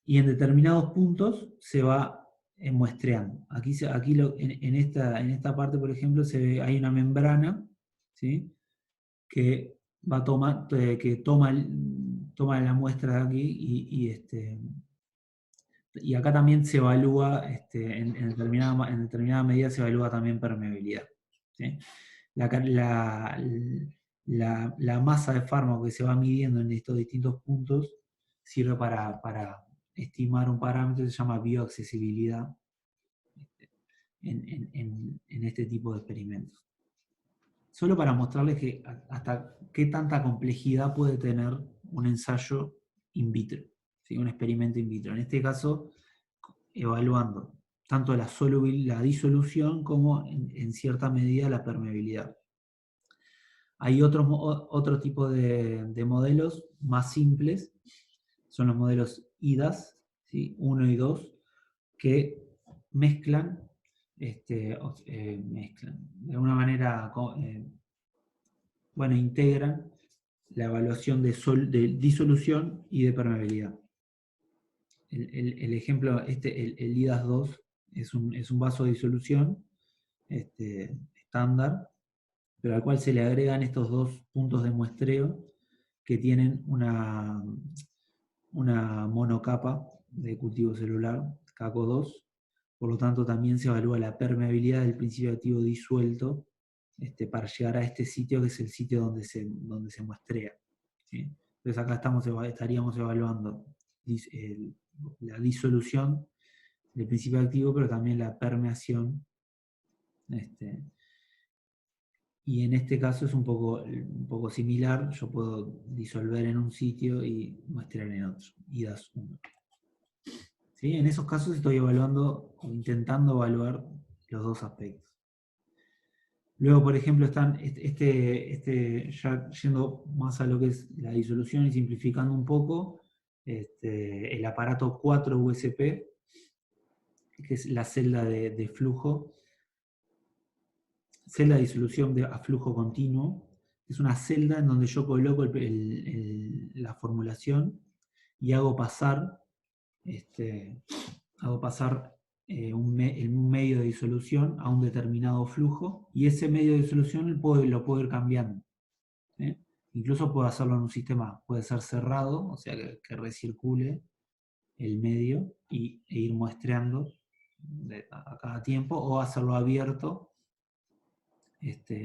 y en determinados puntos se va muestreando. Aquí en esta parte, por ejemplo, hay una membrana, ¿sí? Que que toma la muestra de aquí y acá también se evalúa, en determinada medida se evalúa también permeabilidad. ¿Sí? La masa de fármaco que se va midiendo en estos distintos puntos sirve para estimar un parámetro que se llama bioaccesibilidad en este tipo de experimentos. Solo para mostrarles hasta qué tanta complejidad puede tener un ensayo in vitro, ¿sí? Un experimento in vitro. En este caso, evaluando tanto la disolución como en cierta medida la permeabilidad. Hay otro tipo de modelos más simples, son los modelos IDAS, ¿sí? 1 y 2, que mezclan de alguna manera, integran la evaluación de disolución y de permeabilidad. El ejemplo, el IDAS 2 es un vaso de disolución estándar, pero al cual se le agregan estos dos puntos de muestreo que tienen una monocapa de cultivo celular, CACO2. Por lo tanto, también se evalúa la permeabilidad del principio activo disuelto para llegar a este sitio, que es el sitio donde se muestrea. ¿Sí? Entonces acá estaríamos evaluando la disolución del principio activo, pero también la permeación. Y en este caso es un poco similar. Yo puedo disolver en un sitio y muestrear en otro, IDAS 1. ¿Sí? En esos casos estoy evaluando o intentando evaluar los dos aspectos. Luego, por ejemplo, están ya yendo más a lo que es la disolución y simplificando un poco, el aparato 4 USP, que es la celda de flujo, celda de disolución a flujo continuo. Es una celda en donde yo coloco la formulación y hago pasar un medio de disolución a un determinado flujo, y ese medio de disolución lo puedo ir cambiando. Incluso puedo hacerlo en un sistema, puede ser cerrado, o sea que recircule el medio e ir muestreando a cada tiempo, o hacerlo abierto,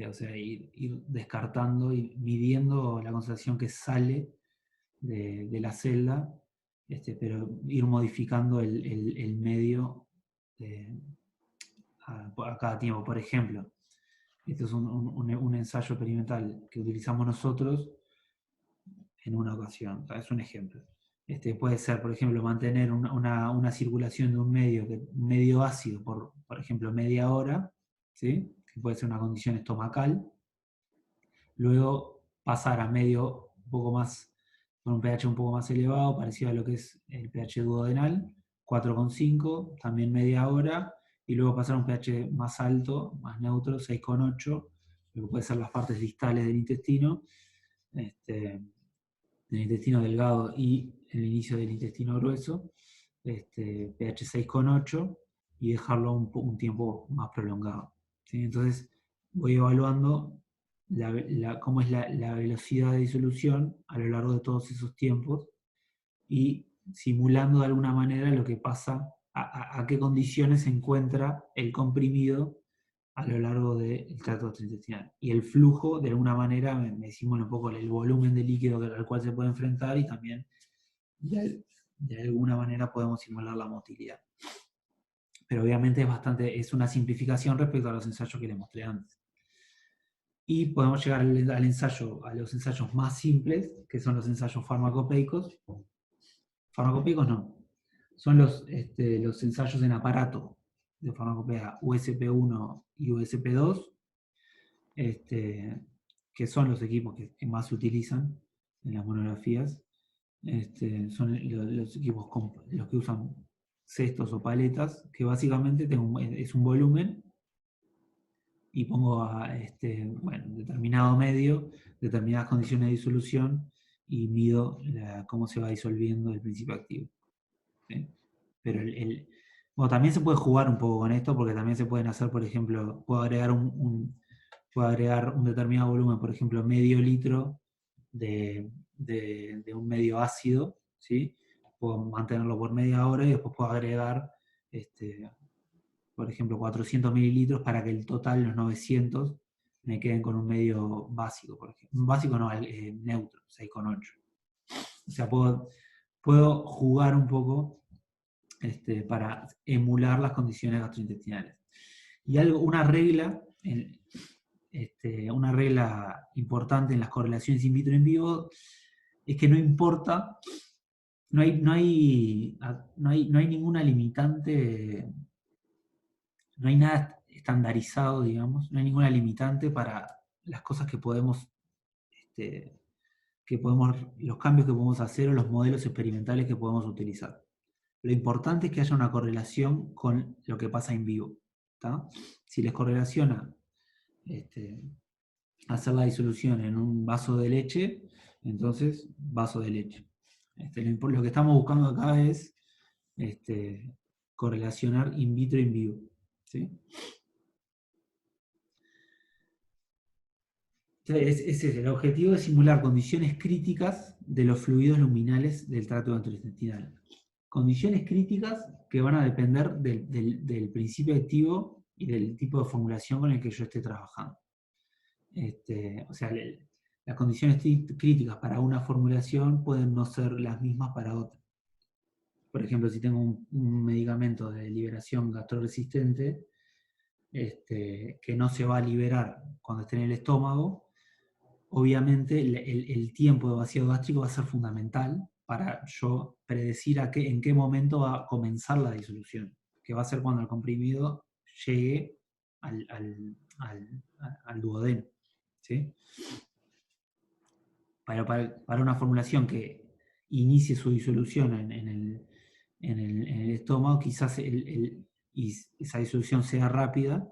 o sea, ir descartando y midiendo la concentración que sale de la celda, pero ir modificando el medio a cada tiempo. Por ejemplo, esto es un ensayo experimental que utilizamos nosotros en una ocasión, es un ejemplo. Puede ser, por ejemplo, mantener una circulación de un medio ácido por ejemplo, media hora, ¿sí? Que puede ser una condición estomacal. Luego pasar a medio un poco más, con un pH un poco más elevado, parecido a lo que es el pH duodenal, 4,5, también media hora, y luego pasar a un pH más alto, más neutro, 6,8, lo que puede ser las partes distales del intestino, del intestino delgado y el inicio del intestino grueso, pH 6,8, y dejarlo un tiempo más prolongado, ¿sí? Entonces voy evaluando cómo es la velocidad de disolución a lo largo de todos esos tiempos y simulando de alguna manera lo que pasa, a qué condiciones se encuentra el comprimido a lo largo del tracto gastrointestinal. Y el flujo, de alguna manera, me simula un poco el volumen de líquido al cual se puede enfrentar, y también de alguna manera podemos simular la motilidad. Pero obviamente es una simplificación respecto a los ensayos que les mostré antes. Y podemos llegar a los ensayos más simples, que son los ensayos farmacopeicos. Farmacopeicos no, son los ensayos en aparato de farmacopea USP1 y USP2, que son los equipos que más se utilizan en las monografías. Son los equipos los que usan cestos o paletas, que básicamente es un volumen, y pongo a determinado medio, determinadas condiciones de disolución, y mido cómo se va disolviendo el principio activo. ¿Sí? Pero también se puede jugar un poco con esto, porque también se pueden hacer, por ejemplo, puedo agregar un determinado volumen, por ejemplo, medio litro de un medio ácido, ¿sí? Puedo mantenerlo por media hora y después puedo agregar, por ejemplo, 400 mililitros para que el total, los 900, me queden con un medio básico, por ejemplo. Un básico no, neutro, 6,8. O sea, puedo jugar un poco para emular las condiciones gastrointestinales. Y una regla importante en las correlaciones in vitro en vivo es que no importa, no hay ninguna limitante, no hay nada estandarizado, digamos, no hay ninguna limitante para las cosas que podemos, los cambios que podemos hacer o los modelos experimentales que podemos utilizar. Lo importante es que haya una correlación con lo que pasa en vivo, ¿tá? Si les correlaciona hacer la disolución en un vaso de leche, entonces vaso de leche. Lo que estamos buscando acá es correlacionar in vitro in vivo, ¿sí? Entonces, el objetivo es simular condiciones críticas de los fluidos luminales del tracto gastrointestinal. Condiciones críticas que van a depender del principio activo y del tipo de formulación con el que yo esté trabajando. O sea, las condiciones críticas para una formulación pueden no ser las mismas para otra. Por ejemplo, si tengo un medicamento de liberación gastroresistente, que no se va a liberar cuando esté en el estómago, obviamente el tiempo de vaciado gástrico va a ser fundamental para yo predecir en qué momento va a comenzar la disolución, que va a ser cuando el comprimido llegue al duodeno, ¿sí? Para una formulación que inicie su disolución en el estómago, quizás y esa disolución sea rápida,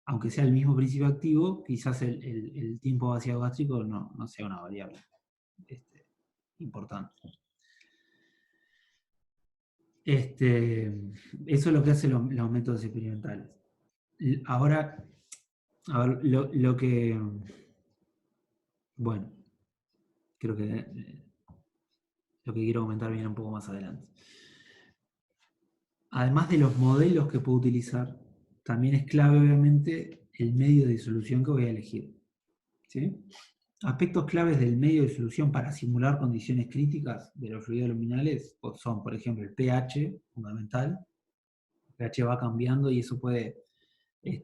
aunque sea el mismo principio activo, quizás el tiempo vaciado gástrico no sea una variable importante. Eso es lo que hacen los métodos experimentales. Ahora, a ver, lo que... Bueno, creo que lo que quiero comentar viene un poco más adelante. Además de los modelos que puedo utilizar, también es clave, obviamente, el medio de disolución que voy a elegir, ¿sí? Aspectos claves del medio de disolución para simular condiciones críticas de los fluidos luminales son, por ejemplo, el pH, fundamental. El pH va cambiando y eso puede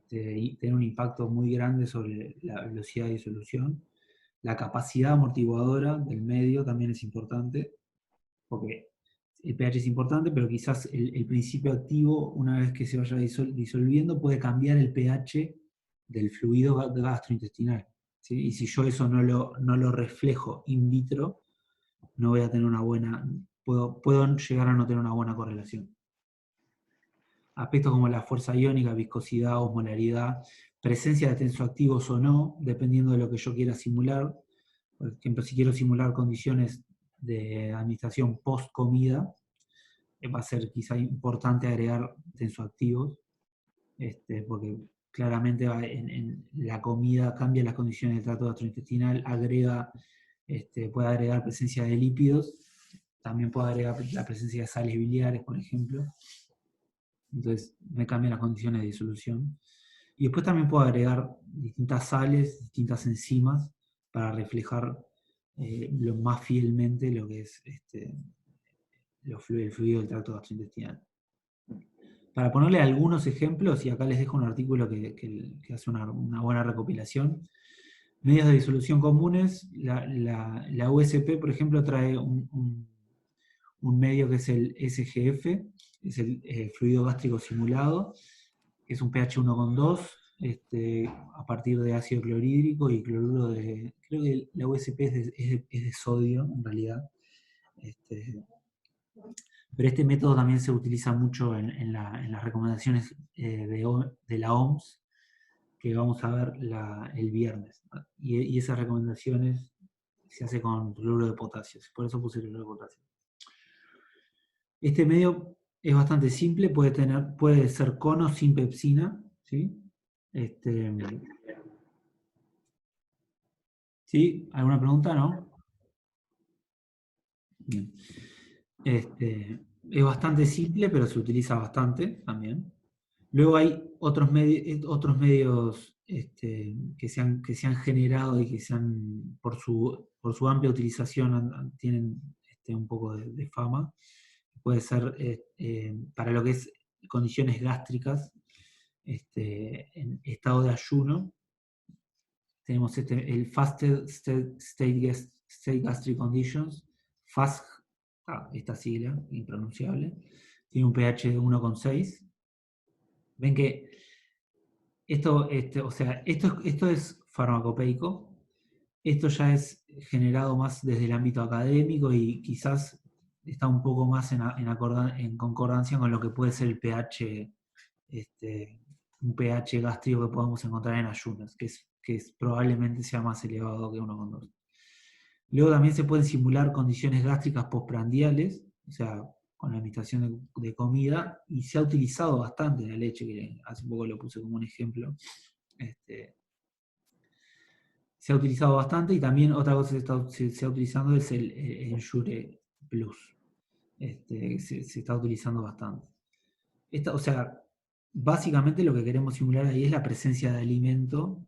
tener un impacto muy grande sobre la velocidad de disolución. La capacidad amortiguadora del medio también es importante, porque el pH es importante, pero quizás el principio activo, una vez que se vaya disolviendo, puede cambiar el pH del fluido gastrointestinal, ¿sí? Y si yo eso no lo reflejo in vitro, no voy a tener una buena, puedo llegar a no tener una buena correlación. Aspectos como la fuerza iónica, viscosidad, osmolaridad, presencia de tensoactivos o no, dependiendo de lo que yo quiera simular. Por ejemplo, si quiero simular condiciones de administración post comida, va a ser quizá importante agregar tensoactivos, porque claramente en la comida cambia las condiciones del tracto gastrointestinal, puede agregar presencia de lípidos, también puede agregar la presencia de sales biliares, por ejemplo. Entonces me cambian las condiciones de disolución. Y después también puedo agregar distintas sales, distintas enzimas, para reflejar lo más fielmente lo que es el fluido del tracto gastrointestinal. Para ponerle algunos ejemplos, y acá les dejo un artículo que hace una buena recopilación. Medios de disolución comunes, la USP, por ejemplo, trae un medio que es el SGF, es el fluido gástrico simulado, que es un pH 1,2, a partir de ácido clorhídrico y cloruro de... Creo que la USP es de sodio, en realidad. Pero este método también se utiliza mucho en las recomendaciones de la OMS, que vamos a ver el viernes. Y esas recomendaciones se hace con cloruro de potasio, por eso puse cloruro de potasio. Este medio es bastante simple, puede ser cono sin pepsina, ¿sí? ¿Sí? ¿Alguna pregunta? ¿No? Bien. Es bastante simple, pero se utiliza bastante también. Luego hay otros medios que se han generado y que por su amplia utilización tienen un poco de fama. Puede ser para lo que es condiciones gástricas, en estado de ayuno. Tenemos el Fasted State Gastric Conditions, FASG, esta sigla, impronunciable, tiene un pH de 1,6. Ven que esto es farmacopeico, esto ya es generado más desde el ámbito académico y quizás está un poco más en concordancia con lo que puede ser el pH, un pH gástrico que podemos encontrar en ayunas, que probablemente sea más elevado que 1,2. Luego también se pueden simular condiciones gástricas postprandiales, o sea, con la administración de comida, y se ha utilizado bastante en la leche, que hace poco lo puse como un ejemplo. Se ha utilizado bastante, y también otra cosa que se está utilizando es el Ensure Plus. Se está utilizando bastante. O sea, básicamente lo que queremos simular ahí es la presencia de alimento,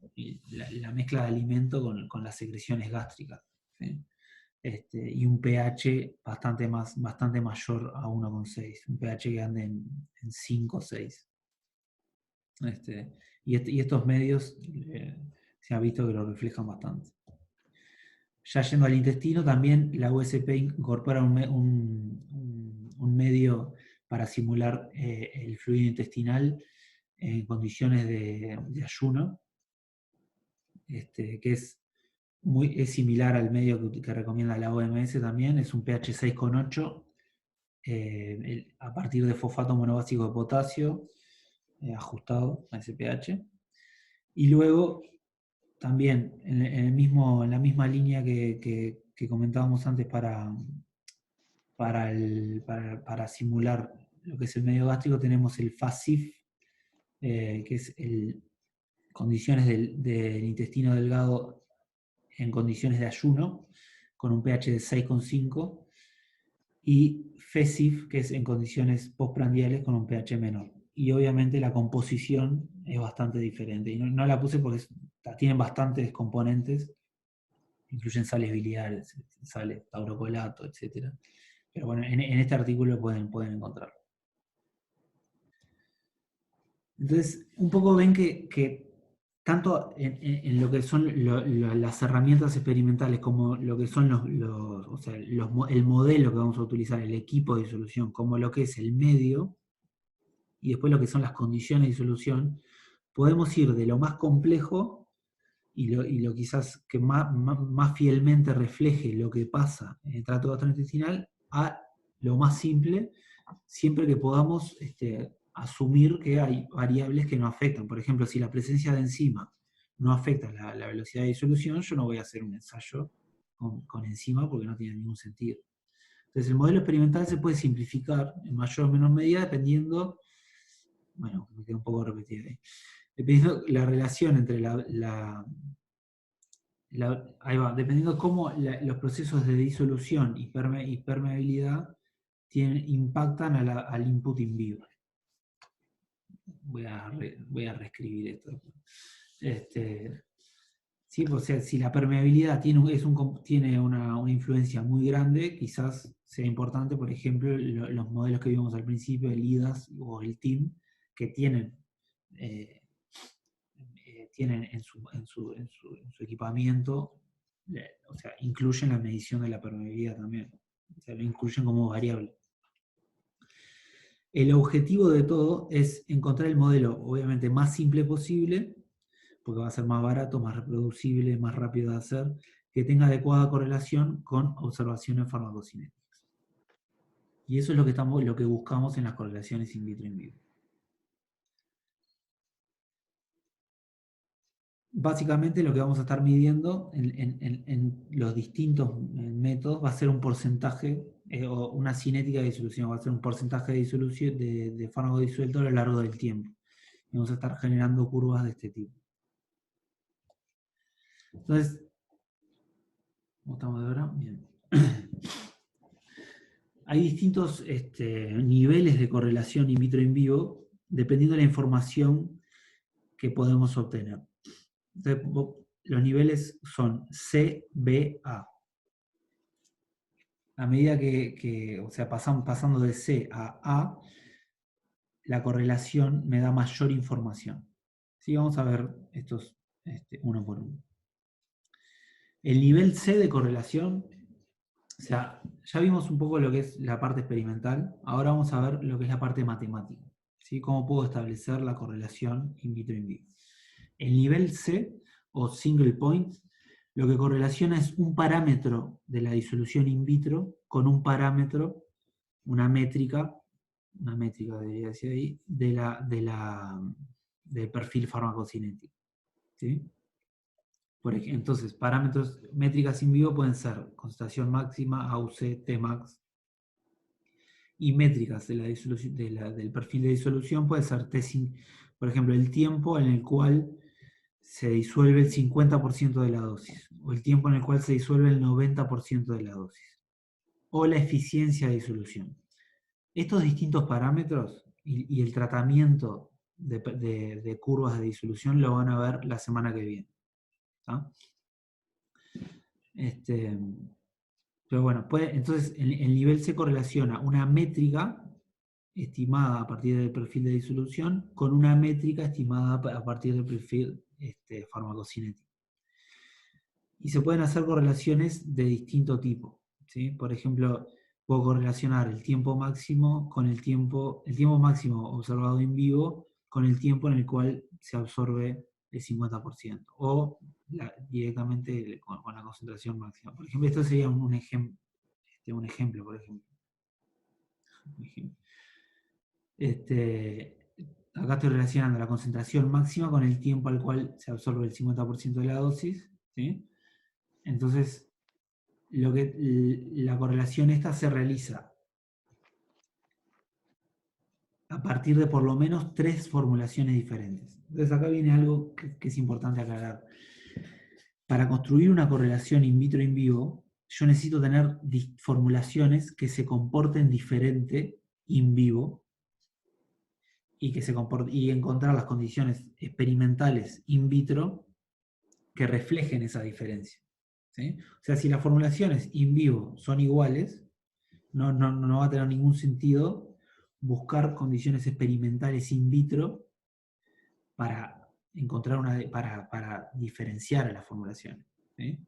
la mezcla de alimento con las secreciones gástricas, ¿sí? Y un pH bastante mayor a 1,6, un pH que ande en 5 o 6. Y estos medios se ha visto que lo reflejan bastante. Ya yendo al intestino, también la USP incorpora un medio para simular el fluido intestinal en condiciones de ayuno, que es similar al medio que recomienda la OMS también, es un pH 6,8 a partir de fosfato monobásico de potasio, ajustado a ese pH. Y luego, también, en la misma línea que comentábamos antes para simular lo que es el medio gástrico, tenemos el FASIF, que es condiciones del intestino delgado en condiciones de ayuno, con un pH de 6,5, y FESIF, que es en condiciones postprandiales con un pH menor. Y obviamente la composición es bastante diferente. Y no la puse porque tienen bastantes componentes, incluyen sales biliares, sales taurocolato, etc. Pero bueno, en este artículo pueden encontrarlo. Entonces, un poco ven que tanto en lo que son las herramientas experimentales, como lo que son el modelo que vamos a utilizar, el equipo de disolución, como lo que es el medio, y después lo que son las condiciones de disolución, podemos ir de lo más complejo y lo quizás que más fielmente refleje lo que pasa en el tracto gastrointestinal a lo más simple, siempre que podamos asumir que hay variables que no afectan. Por ejemplo, si la presencia de enzima no afecta la velocidad de disolución, yo no voy a hacer un ensayo con enzima porque no tiene ningún sentido. Entonces el modelo experimental se puede simplificar en mayor o menor medida dependiendo, bueno, me quedé un poco repetido ahí, dependiendo la relación entre ahí va, dependiendo cómo los procesos de disolución y permeabilidad impactan al input in vivo. Voy a reescribir esto. Sí, o sea, si la permeabilidad tiene una influencia muy grande, quizás sea importante, por ejemplo, los modelos que vimos al principio, el IDAS o el TIM, que tienen en su equipamiento, o sea, incluyen la medición de la permeabilidad también. O sea, lo incluyen como variable. El objetivo de todo es encontrar el modelo, obviamente, más simple posible, porque va a ser más barato, más reproducible, más rápido de hacer, que tenga adecuada correlación con observaciones farmacocinéticas. Y eso es lo que buscamos en las correlaciones in vitro y in vivo. Básicamente lo que vamos a estar midiendo en los distintos métodos va a ser un porcentaje o una cinética de disolución, va a ser un porcentaje de disolución de fármaco disuelto a lo largo del tiempo. Y vamos a estar generando curvas de este tipo. Entonces, ¿cómo estamos de hora? Bien. Hay distintos niveles de correlación in vitro y in vivo dependiendo de la información que podemos obtener. Entonces, los niveles son C, B, A. A medida que o sea, pasando de C a A, la correlación me da mayor información. ¿Sí? Vamos a ver estos uno por uno. El nivel C de correlación, o sea, ya vimos un poco lo que es la parte experimental, ahora vamos a ver lo que es la parte matemática. ¿Sí? Cómo puedo establecer la correlación in vitro in vivo. El nivel C, o single point, lo que correlaciona es un parámetro de la disolución in vitro con un parámetro, una métrica debería decir ahí, del perfil farmacocinético. ¿Sí? Entonces, parámetros, métricas in vivo pueden ser concentración máxima, AUC, Tmax, y métricas de la disolución, del perfil de disolución puede ser por ejemplo, el tiempo en el cual se disuelve el 50% de la dosis, o el tiempo en el cual se disuelve el 90% de la dosis, o la eficiencia de disolución. Estos distintos parámetros y el tratamiento de curvas de disolución lo van a ver la semana que viene. ¿Tá? Pero bueno, entonces el nivel se correlaciona una métrica estimada a partir del perfil de disolución con una métrica estimada a partir del perfil farmacocinético. Y se pueden hacer correlaciones de distinto tipo. ¿Sí? Por ejemplo, puedo correlacionar el tiempo máximo con el tiempo máximo observado en vivo con el tiempo en el cual se absorbe el 50%. O directamente con la concentración máxima. Por ejemplo, esto sería un ejemplo, por ejemplo. Acá estoy relacionando la concentración máxima con el tiempo al cual se absorbe el 50% de la dosis. ¿Sí? Entonces, la correlación esta se realiza a partir de por lo menos 3 formulaciones diferentes. Entonces acá viene algo que es importante aclarar. Para construir una correlación in vitro in vivo, yo necesito tener formulaciones que se comporten diferente in vivo y encontrar las condiciones experimentales in vitro que reflejen esa diferencia. ¿Sí? O sea, si las formulaciones in vivo son iguales, no va a tener ningún sentido buscar condiciones experimentales in vitro para encontrar para diferenciar a las formulaciones. ¿Sí?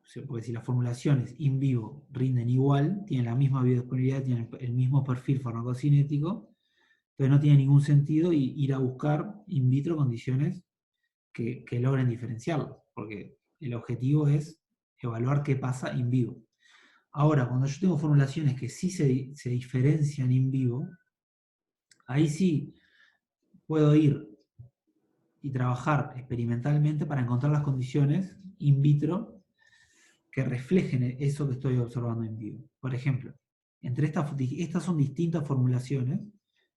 O sea, porque si las formulaciones in vivo rinden igual, tienen la misma biodisponibilidad, tienen el mismo perfil farmacocinético, entonces no tiene ningún sentido ir a buscar in vitro condiciones que logren diferenciarlos, porque el objetivo es evaluar qué pasa in vivo. Ahora, cuando yo tengo formulaciones que sí se diferencian in vivo, ahí sí puedo ir y trabajar experimentalmente para encontrar las condiciones in vitro que reflejen eso que estoy observando en vivo. Por ejemplo, estas son distintas formulaciones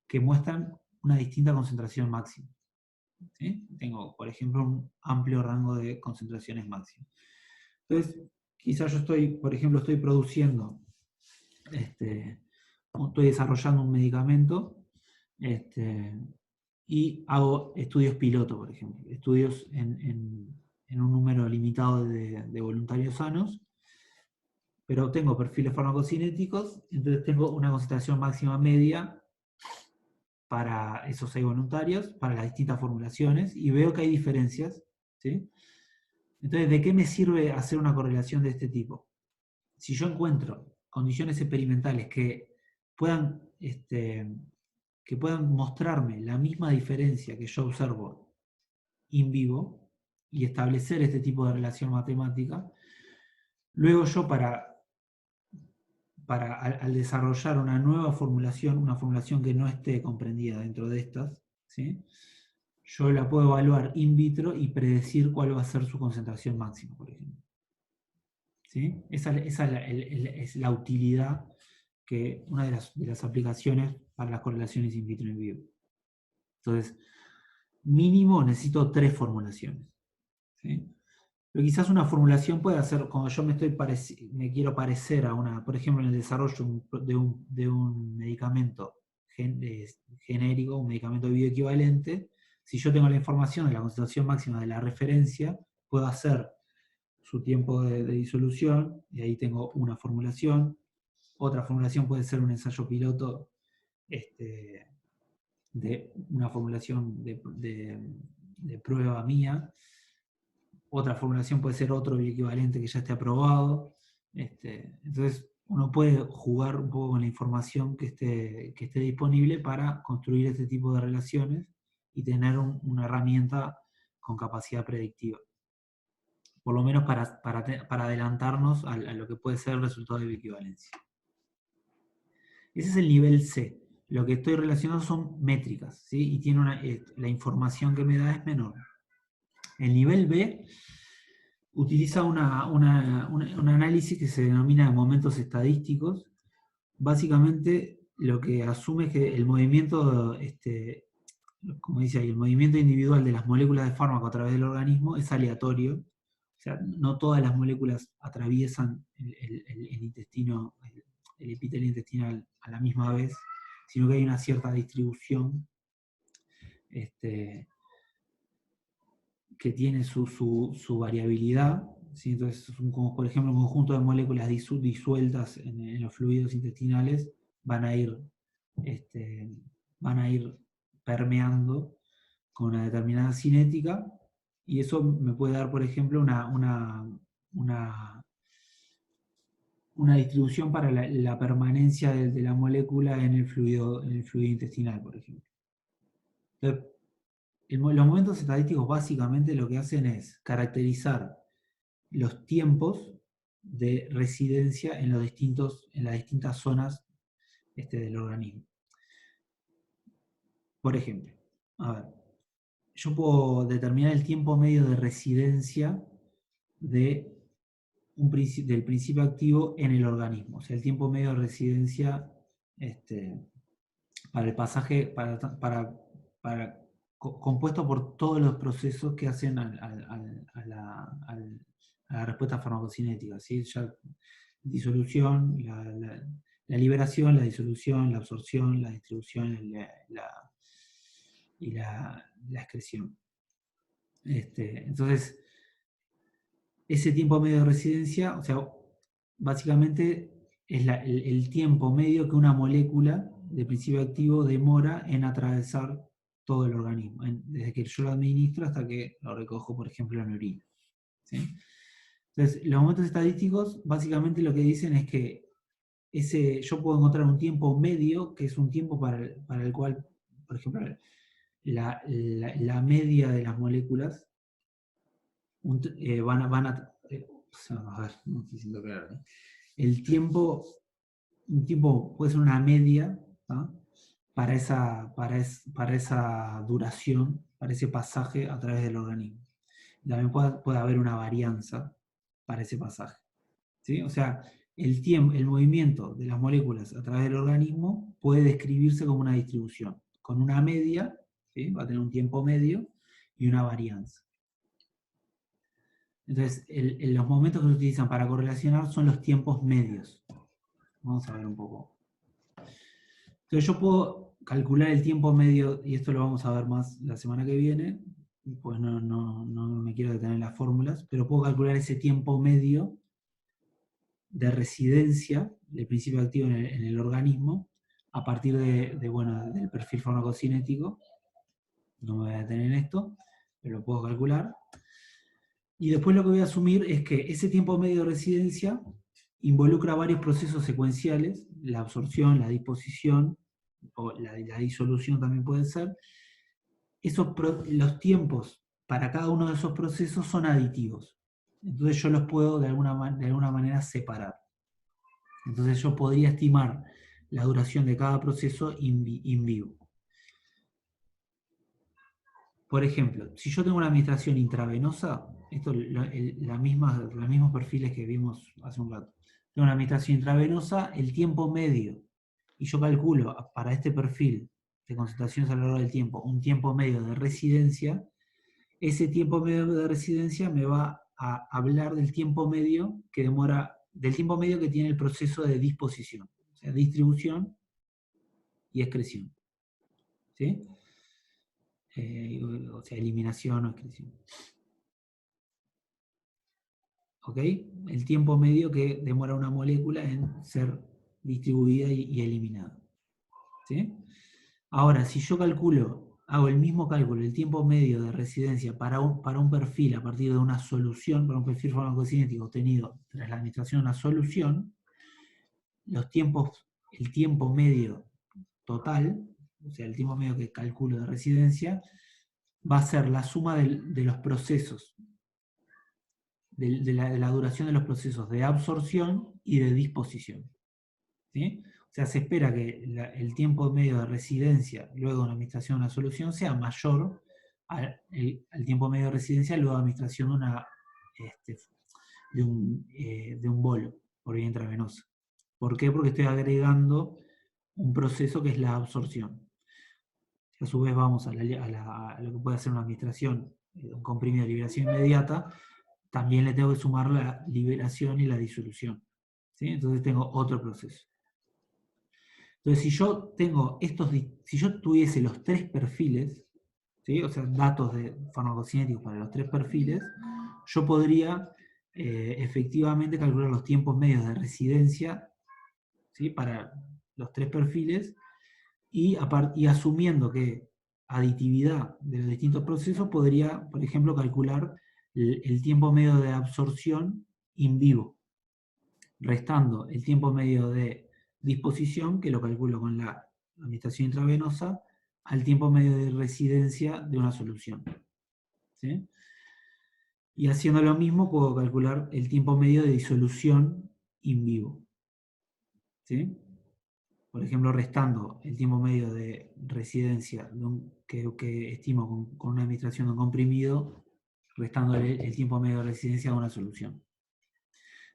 que muestran una distinta concentración máxima. ¿Sí? Tengo, por ejemplo, un amplio rango de concentraciones máximas. Entonces, quizás yo por ejemplo, estoy produciendo, estoy desarrollando un medicamento, y hago estudios piloto, por ejemplo, estudios en un número limitado de voluntarios sanos, pero tengo perfiles farmacocinéticos, entonces tengo una concentración máxima media para esos 6 voluntarios, para las distintas formulaciones, y veo que hay diferencias, ¿sí? Entonces, ¿de qué me sirve hacer una correlación de este tipo? Si yo encuentro condiciones experimentales que puedan mostrarme la misma diferencia que yo observo in vivo y establecer este tipo de relación matemática, luego yo al desarrollar una nueva formulación, una formulación que no esté comprendida dentro de estas, ¿sí? Yo la puedo evaluar in vitro y predecir cuál va a ser su concentración máxima, por ejemplo. ¿Sí? Esa es la utilidad, una de las aplicaciones para las correlaciones in vitro en vivo. Entonces, mínimo necesito 3 formulaciones. ¿Sí? Pero quizás una formulación puede hacer, cuando yo me quiero parecer a por ejemplo, en el desarrollo de un medicamento genérico, un medicamento bioequivalente, si yo tengo la información de la concentración máxima de la referencia, puedo hacer su tiempo de disolución, y ahí tengo una formulación. Otra formulación puede ser un ensayo piloto, de una formulación de prueba mía. Otra formulación puede ser otro bioequivalente que ya esté aprobado. Entonces, uno puede jugar un poco con la información que esté disponible para construir este tipo de relaciones y tener una herramienta con capacidad predictiva. Por lo menos para adelantarnos a lo que puede ser el resultado de bioequivalencia. Ese es el nivel C. Lo que estoy relacionando son métricas, ¿sí? Y la información que me da es menor. El nivel B utiliza un análisis que se denomina momentos estadísticos. Básicamente lo que asume es que el movimiento, como dice ahí, el movimiento individual de las moléculas de fármaco a través del organismo es aleatorio. O sea, no todas las moléculas atraviesan el intestino, el epitelio intestinal a la misma vez, sino que hay una cierta distribución que tiene su variabilidad, ¿sí? Entonces, como por ejemplo un conjunto de moléculas disueltas en los fluidos intestinales van a ir permeando con una determinada cinética, y eso me puede dar, por ejemplo, una distribución para la permanencia de la molécula en el fluido intestinal, por ejemplo. Entonces, los momentos estadísticos básicamente lo que hacen es caracterizar los tiempos de residencia en las distintas zonas del organismo. Por ejemplo, a ver, yo puedo determinar el tiempo medio de residencia del principio activo en el organismo, o sea, el tiempo medio de residencia para el pasaje, compuesto por todos los procesos que hacen a la respuesta farmacocinética, ¿sí? Ya, disolución, la liberación, la disolución, la absorción, la distribución y la excreción. Entonces, ese tiempo medio de residencia, o sea, básicamente es el tiempo medio que una molécula de principio activo demora en atravesar todo el organismo, desde que yo lo administro hasta que lo recojo, por ejemplo, en orina. ¿Sí? Entonces, los momentos estadísticos básicamente lo que dicen es que yo puedo encontrar un tiempo medio, que es un tiempo para el cual, por ejemplo, la media de las moléculas a ver, no estoy siendo claro, ¿no? Un tiempo puede ser una media, ¿no? para esa duración, para ese pasaje a través del organismo. Y también puede haber una varianza para ese pasaje. ¿Sí? O sea, el movimiento de las moléculas a través del organismo puede describirse como una distribución, con una media, ¿sí? Va a tener un tiempo medio y una varianza. Entonces, los momentos que se utilizan para correlacionar son los tiempos medios. Vamos a ver un poco. Entonces yo puedo calcular el tiempo medio, y esto lo vamos a ver más la semana que viene, pues no me quiero detener en las fórmulas, pero puedo calcular ese tiempo medio de residencia del principio activo en el organismo a partir del perfil farmacocinético. No me voy a detener en esto, pero lo puedo calcular. Y después lo que voy a asumir es que ese tiempo medio de residencia involucra varios procesos secuenciales, la absorción, la disposición, o la disolución también puede ser. Los tiempos para cada uno de esos procesos son aditivos. Entonces yo los puedo de alguna manera separar. Entonces yo podría estimar la duración de cada proceso in vivo. Por ejemplo, si yo tengo una administración intravenosa, esto los mismos perfiles que vimos hace un rato. Tengo una administración intravenosa, el tiempo medio, y yo calculo para este perfil de concentraciones a lo largo del tiempo, un tiempo medio de residencia, ese tiempo medio de residencia me va a hablar del tiempo medio que tiene el proceso de disposición, o sea, distribución y excreción. ¿Sí? O sea, eliminación o excreción. ¿Ok? El tiempo medio que demora una molécula en ser distribuida y eliminada. ¿Sí? Ahora, si yo hago el mismo cálculo, el tiempo medio de residencia para un perfil a partir de una solución, para un perfil farmacocinético obtenido tras la administración de una solución, el tiempo medio total, o sea, el tiempo medio que calculo de residencia, va a ser la suma de los procesos, de la duración de los procesos de absorción y de disposición. ¿Sí? O sea, se espera que el tiempo medio de residencia luego de una administración de una solución sea mayor al tiempo medio de residencia luego de la administración de un bolo por vía intravenosa. ¿Por qué? Porque estoy agregando un proceso que es la absorción. A su vez vamos a lo que puede hacer una administración, un comprimido de liberación inmediata, también le tengo que sumar la liberación y la disolución. ¿Sí? Entonces tengo otro proceso. Entonces, si yo tuviese los tres perfiles, ¿sí? O sea, datos de farmacocinéticos para los tres perfiles, yo podría efectivamente calcular los tiempos medios de residencia, ¿sí? Para los tres perfiles y asumiendo que aditividad de los distintos procesos, podría, por ejemplo, calcular el tiempo medio de absorción in vivo, restando el tiempo medio de disposición, que lo calculo con la administración intravenosa, al tiempo medio de residencia de una solución. ¿Sí? Y haciendo lo mismo puedo calcular el tiempo medio de disolución in vivo. ¿Sí? Por ejemplo, restando el tiempo medio de residencia que estimo con una administración de un comprimido, restando el tiempo medio de residencia de una solución.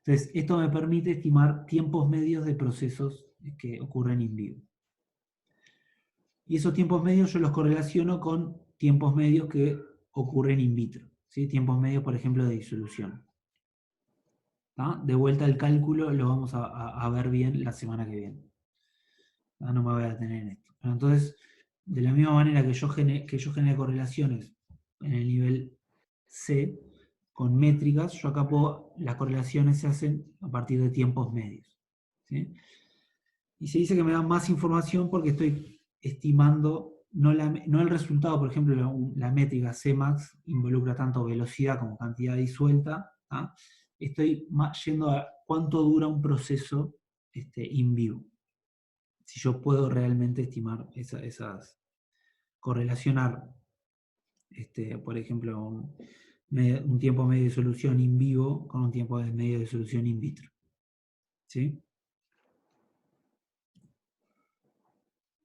Entonces, esto me permite estimar tiempos medios de procesos que ocurren in vivo. Y esos tiempos medios yo los correlaciono con tiempos medios que ocurren in vitro. ¿Sí? Tiempos medios, por ejemplo, de disolución. ¿Ah? De vuelta al cálculo lo vamos a ver bien la semana que viene. No me voy a detener en esto. Pero entonces, de la misma manera que yo genere correlaciones en el nivel C, con métricas, yo acá las correlaciones se hacen a partir de tiempos medios. ¿Sí? Y se dice que me da más información porque estoy estimando, no el resultado, por ejemplo, la métrica Cmax involucra tanto velocidad como cantidad disuelta. ¿Ah? Estoy yendo a cuánto dura un proceso in vivo. Si yo puedo realmente estimar correlacionar, por ejemplo, un tiempo medio de solución in vivo con un tiempo medio de solución in vitro. ¿Sí?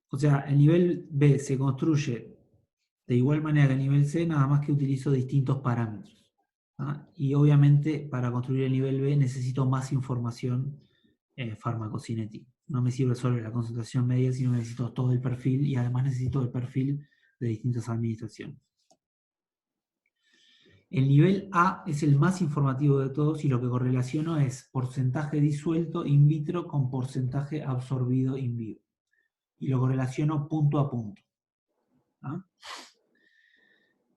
O sea, el nivel B se construye de igual manera que el nivel C, nada más que utilizo distintos parámetros. Y obviamente para construir el nivel B necesito más información farmacocinética. No me sirve solo la concentración media, sino necesito todo el perfil y además necesito el perfil de distintas administraciones. El nivel A es el más informativo de todos y lo que correlaciono es porcentaje disuelto in vitro con porcentaje absorbido in vivo. Y lo correlaciono punto a punto.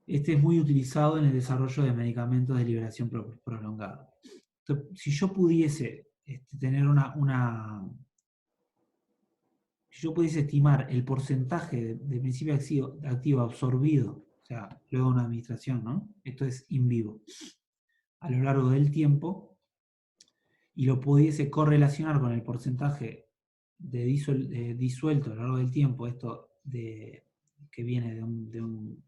Este es muy utilizado en el desarrollo de medicamentos de liberación prolongada. Entonces, si yo pudiese tener si yo pudiese estimar el porcentaje de principio activo absorbido, o sea, luego de una administración, ¿no? Esto es in vivo, a lo largo del tiempo, y lo pudiese correlacionar con el porcentaje de disuelto a lo largo del tiempo, esto que viene de un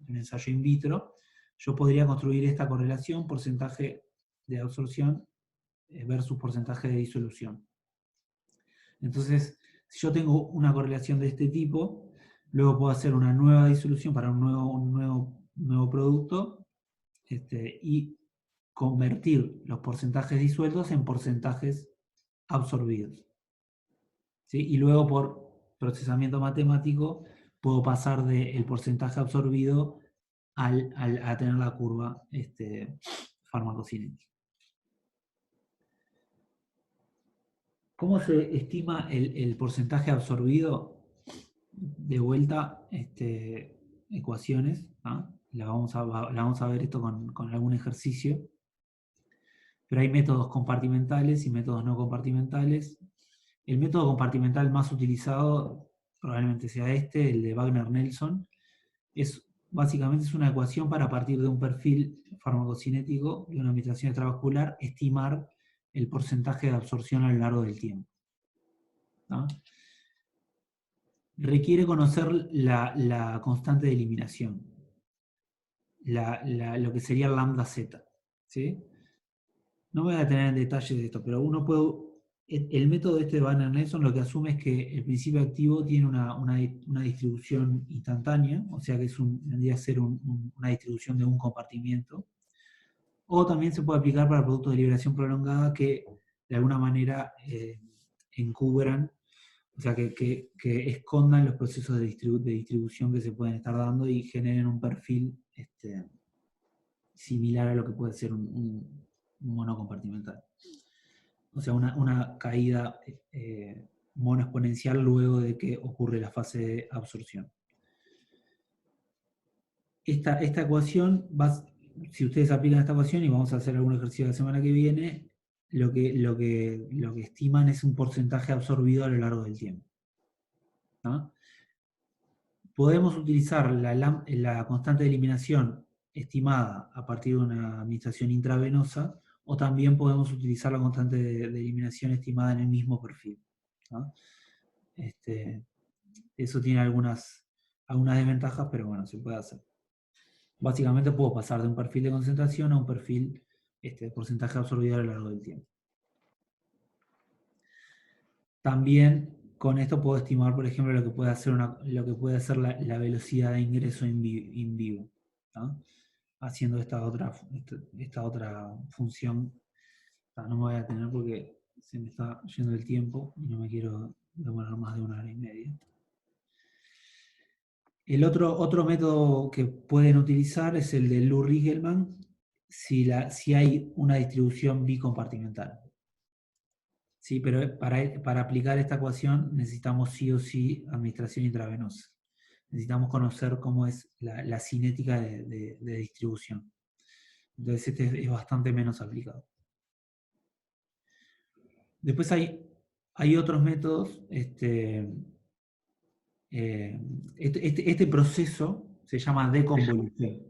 ensayo in vitro, yo podría construir esta correlación, porcentaje de absorción versus porcentaje de disolución. Entonces, si yo tengo una correlación de este tipo, luego puedo hacer una nueva disolución para un nuevo producto y convertir los porcentajes disueltos en porcentajes absorbidos. ¿Sí? Y luego por procesamiento matemático puedo pasar del porcentaje absorbido a tener la curva farmacocinética. ¿Cómo se estima el porcentaje absorbido? De vuelta, ecuaciones. La vamos a ver esto con algún ejercicio. Pero hay métodos compartimentales y métodos no compartimentales. El método compartimental más utilizado probablemente sea el de Wagner-Nelson. Básicamente es una ecuación para, a partir de un perfil farmacocinético de una administración extravascular, estimar el porcentaje de absorción a lo largo del tiempo. Requiere conocer la constante de eliminación, lo que sería lambda z. ¿Sí? No me voy a detener en detalles de esto, pero uno puede... El método de Wagner-Nelson lo que asume es que el principio activo tiene una distribución instantánea, o sea que tendría que ser una distribución de un compartimiento. O también se puede aplicar para productos de liberación prolongada que de alguna manera encubran, o sea, que escondan los procesos de distribución que se pueden estar dando y generen un perfil similar a lo que puede ser un monocompartimental. O sea, una caída monoexponencial luego de que ocurre la fase de absorción. Esta ecuación, si ustedes aplican esta ecuación, y vamos a hacer algún ejercicio la semana que viene, lo que estiman es un porcentaje absorbido a lo largo del tiempo. ¿No? Podemos utilizar la constante de eliminación estimada a partir de una administración intravenosa, o también podemos utilizar la constante de eliminación estimada en el mismo perfil. ¿No? Eso tiene algunas desventajas, pero bueno, se puede hacer. Básicamente puedo pasar de un perfil de concentración a un perfil de porcentaje absorbido a lo largo del tiempo. También con esto puedo estimar, por ejemplo, lo que puede hacer la velocidad de ingreso in vivo, ¿no? Haciendo esta otra función. No me voy a detener porque se me está yendo el tiempo y no me quiero demorar más de 1 hora y media. El otro método que pueden utilizar es el de Lou-Rigelmann si hay una distribución bicompartimental. Sí, pero para aplicar esta ecuación necesitamos sí o sí administración intravenosa. Necesitamos conocer cómo es la cinética de distribución. Entonces este es bastante menos aplicado. Después hay otros métodos. Este proceso se llama deconvolución.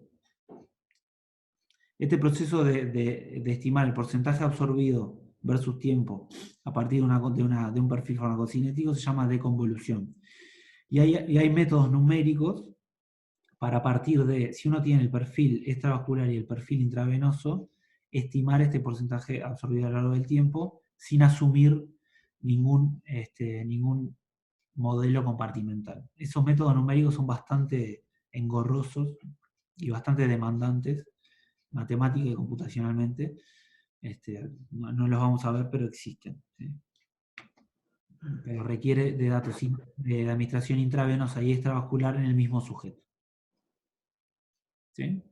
Este proceso de estimar el porcentaje absorbido versus tiempo a partir de un perfil farmacocinético se llama deconvolución. Y hay métodos numéricos para, a partir de, si uno tiene el perfil extravascular y el perfil intravenoso, estimar este porcentaje absorbido a lo largo del tiempo sin asumir ningún modelo compartimental. Esos métodos numéricos son bastante engorrosos y bastante demandantes matemática y computacionalmente. No los vamos a ver, pero existen. ¿Sí? Pero requiere de datos de administración intravenosa y extravascular en el mismo sujeto. ¿Sí?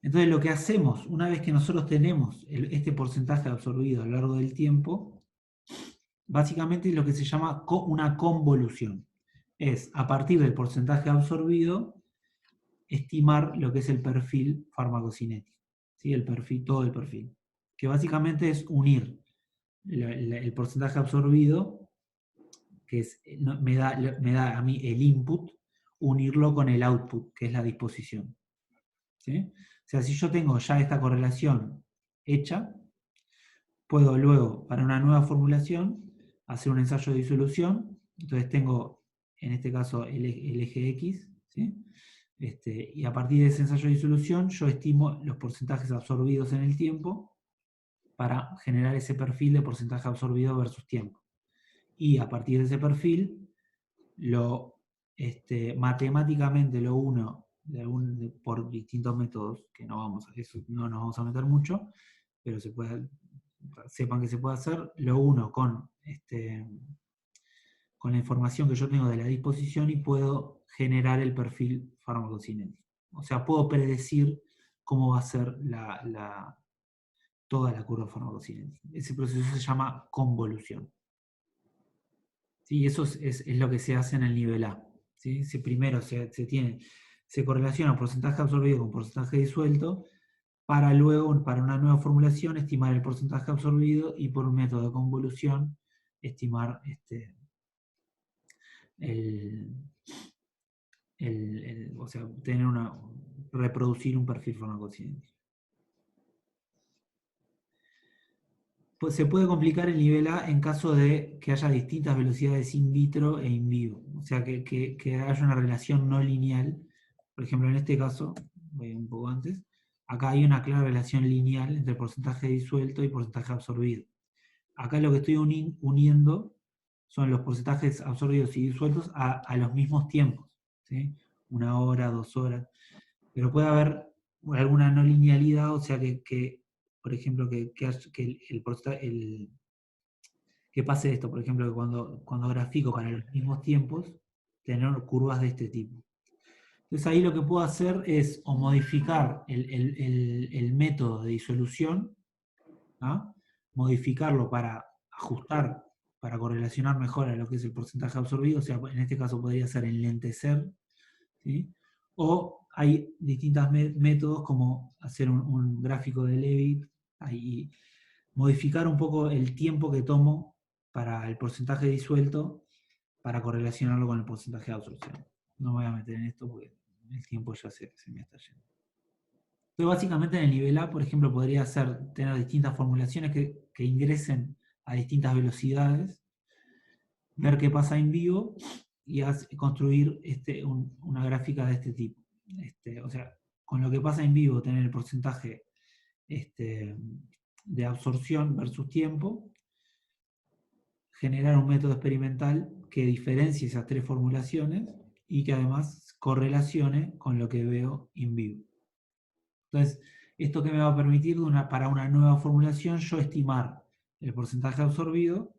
Entonces lo que hacemos, una vez que nosotros tenemos este porcentaje absorbido a lo largo del tiempo, básicamente es lo que se llama una convolución. Es, a partir del porcentaje absorbido, estimar lo que es el perfil farmacocinético. ¿Sí? El perfil, todo el perfil. Que básicamente es unir el porcentaje absorbido, que es, me da a mí el input, unirlo con el output, que es la disposición. ¿Sí? O sea, si yo tengo ya esta correlación hecha, puedo luego, para una nueva formulación, hacer un ensayo de disolución. Entonces tengo, en este caso, el eje X, ¿sí? Y a partir de ese ensayo de disolución, yo estimo los porcentajes absorbidos en el tiempo para generar ese perfil de porcentaje absorbido versus tiempo. Y a partir de ese perfil, matemáticamente lo uno por distintos métodos, que no nos vamos a meter mucho, pero sepan que se puede hacer, lo uno con la información que yo tengo de la disposición y puedo generar el perfil farmacocinético. O sea, puedo predecir cómo va a ser toda la curva farmacocinética. Ese proceso se llama convolución. ¿Sí? Eso es lo que se hace en el nivel A. ¿Sí? Primero se correlaciona porcentaje absorbido con porcentaje disuelto, para luego, para una nueva formulación, estimar el porcentaje absorbido y por un método de convolución, estimar o sea, reproducir un perfil farmacocinético. Pues se puede complicar el nivel A en caso de que haya distintas velocidades in vitro e in vivo. O sea, que haya una relación no lineal. Por ejemplo, en este caso, voy un poco antes, acá hay una clara relación lineal entre porcentaje disuelto y porcentaje absorbido. Acá lo que estoy uniendo son los porcentajes absorbidos y disueltos a los mismos tiempos. ¿Sí? 1 hora, 2 horas. Pero puede haber alguna no linealidad, o sea que por ejemplo, que pase esto, por ejemplo, que cuando grafico para los mismos tiempos, tener curvas de este tipo. Entonces ahí lo que puedo hacer es o modificar el método de disolución, ¿ah? Modificarlo para ajustar, para correlacionar mejor a lo que es el porcentaje absorbido, o sea, en este caso podría ser enlentecer, ¿sí? O hay distintos métodos como hacer un gráfico de Levitt y modificar un poco el tiempo que tomo para el porcentaje disuelto para correlacionarlo con el porcentaje de absorción. No me voy a meter en esto porque el tiempo ya se me está yendo. Entonces, básicamente en el nivel A, por ejemplo, podría tener distintas formulaciones que ingresen a distintas velocidades, ver qué pasa en vivo y construir una gráfica de este tipo. O sea, con lo que pasa en vivo, tener el porcentaje de absorción versus tiempo, generar un método experimental que diferencie esas tres formulaciones y que además correlacione con lo que veo in vivo. Entonces, esto que me va a permitir para una nueva formulación yo estimar el porcentaje absorbido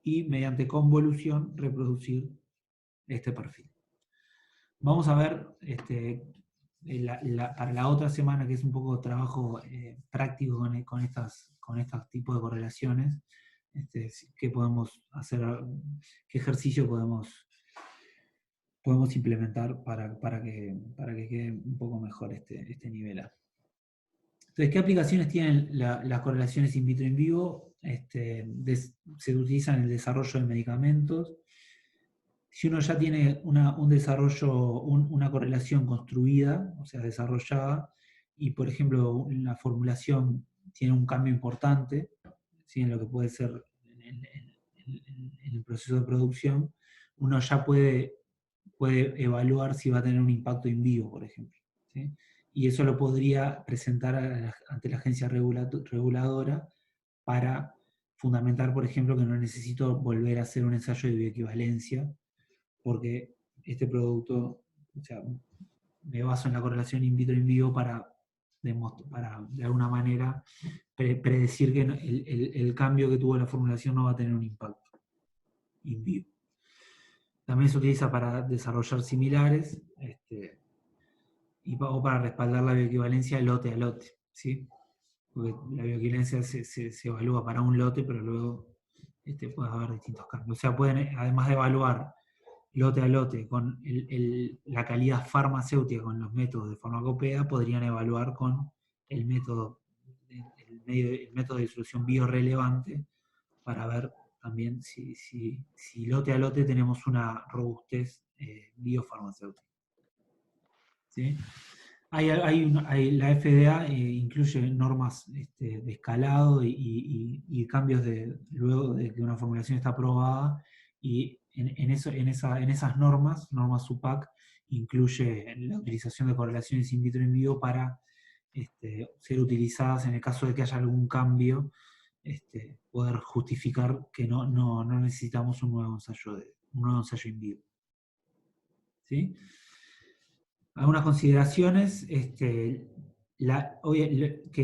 y mediante convolución reproducir este perfil. Vamos a ver para la otra semana, que es un poco de trabajo práctico con estos tipos de correlaciones, qué podemos hacer, qué ejercicio podemos implementar para que quede un poco mejor este nivel A. Entonces, ¿qué aplicaciones tienen las correlaciones in vitro in vivo? Se utilizan en el desarrollo de medicamentos. Si uno ya tiene un desarrollo, una correlación construida, o sea, desarrollada, y por ejemplo la formulación tiene un cambio importante, ¿sí? En lo que puede ser en el proceso de producción, uno ya puede evaluar si va a tener un impacto in vivo, por ejemplo. ¿Sí? Y eso lo podría presentar ante la agencia reguladora para fundamentar, por ejemplo, que no necesito volver a hacer un ensayo de bioequivalencia, porque este producto, o sea, me baso en la correlación in vitro in vivo para para de alguna manera predecir que el cambio que tuvo la formulación no va a tener un impacto in vivo. También se utiliza para desarrollar similares o para respaldar la bioequivalencia lote a lote, ¿sí? Porque la bioequivalencia se evalúa para un lote, pero luego puede haber distintos cambios. O sea, pueden, además de evaluar lote a lote con la calidad farmacéutica con los métodos de farmacopea, podrían evaluar con el método de disolución biorrelevante para ver también si lote a lote tenemos una robustez biofarmacéutica. ¿Sí? La FDA incluye normas de escalado y cambios luego de que una formulación está aprobada, y en esas normas SUPAC, incluye la utilización de correlaciones in vitro en vivo para ser utilizadas en el caso de que haya algún cambio, poder justificar que no necesitamos un nuevo ensayo in vivo. ¿Sí? Algunas consideraciones, que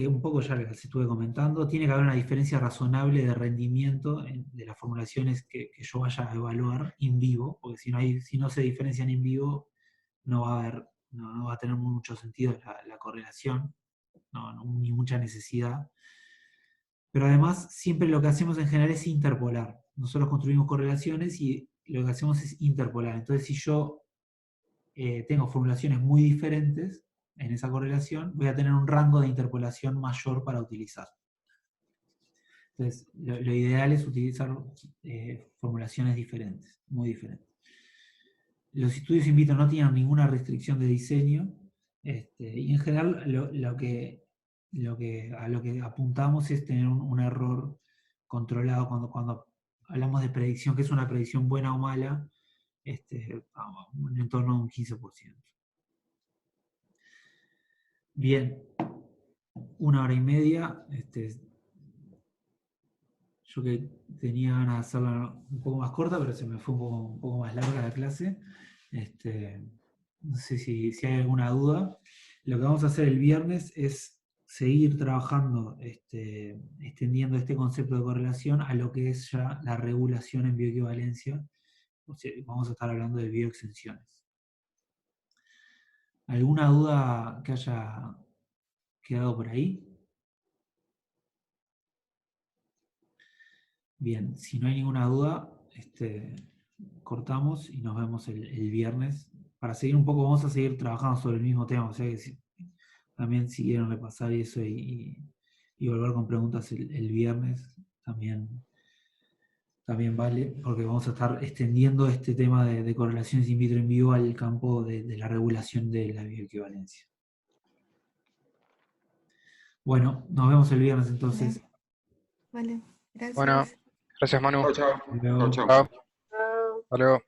un poco ya les estuve comentando. Tiene que haber una diferencia razonable de rendimiento de las formulaciones que yo vaya a evaluar in vivo, porque si no se diferencian in vivo, no va a tener mucho sentido la correlación, ni mucha necesidad. Pero además, siempre lo que hacemos en general es interpolar. Nosotros construimos correlaciones y lo que hacemos es interpolar. Entonces, si yo tengo formulaciones muy diferentes en esa correlación, voy a tener un rango de interpolación mayor para utilizar. Entonces, lo ideal es utilizar formulaciones diferentes, muy diferentes. Los estudios in vitro no tienen ninguna restricción de diseño, y en general a lo que apuntamos es tener un error controlado cuando hablamos de predicción, que es una predicción buena o mala, en torno a un 15%. Bien, 1 hora y media. Yo que tenía ganas de hacerla un poco más corta, pero se me fue un poco más larga la clase. No sé si hay alguna duda. Lo que vamos a hacer el viernes es seguir trabajando, extendiendo este concepto de correlación a lo que es ya la regulación en bioequivalencia. O sea, vamos a estar hablando de bioexenciones. ¿Alguna duda que haya quedado por ahí? Bien, si no hay ninguna duda, cortamos y nos vemos el viernes. Para seguir un poco, vamos a seguir trabajando sobre el mismo tema, o sea que también si quieren repasar eso y volver con preguntas el viernes, también vale, porque vamos a estar extendiendo este tema de correlaciones in vitro en vivo al campo de la regulación de la bioequivalencia. Bueno, nos vemos el viernes entonces. Vale, gracias. Bueno, gracias Manu. Chao, chao. Chao. Chao, chao. Hasta luego.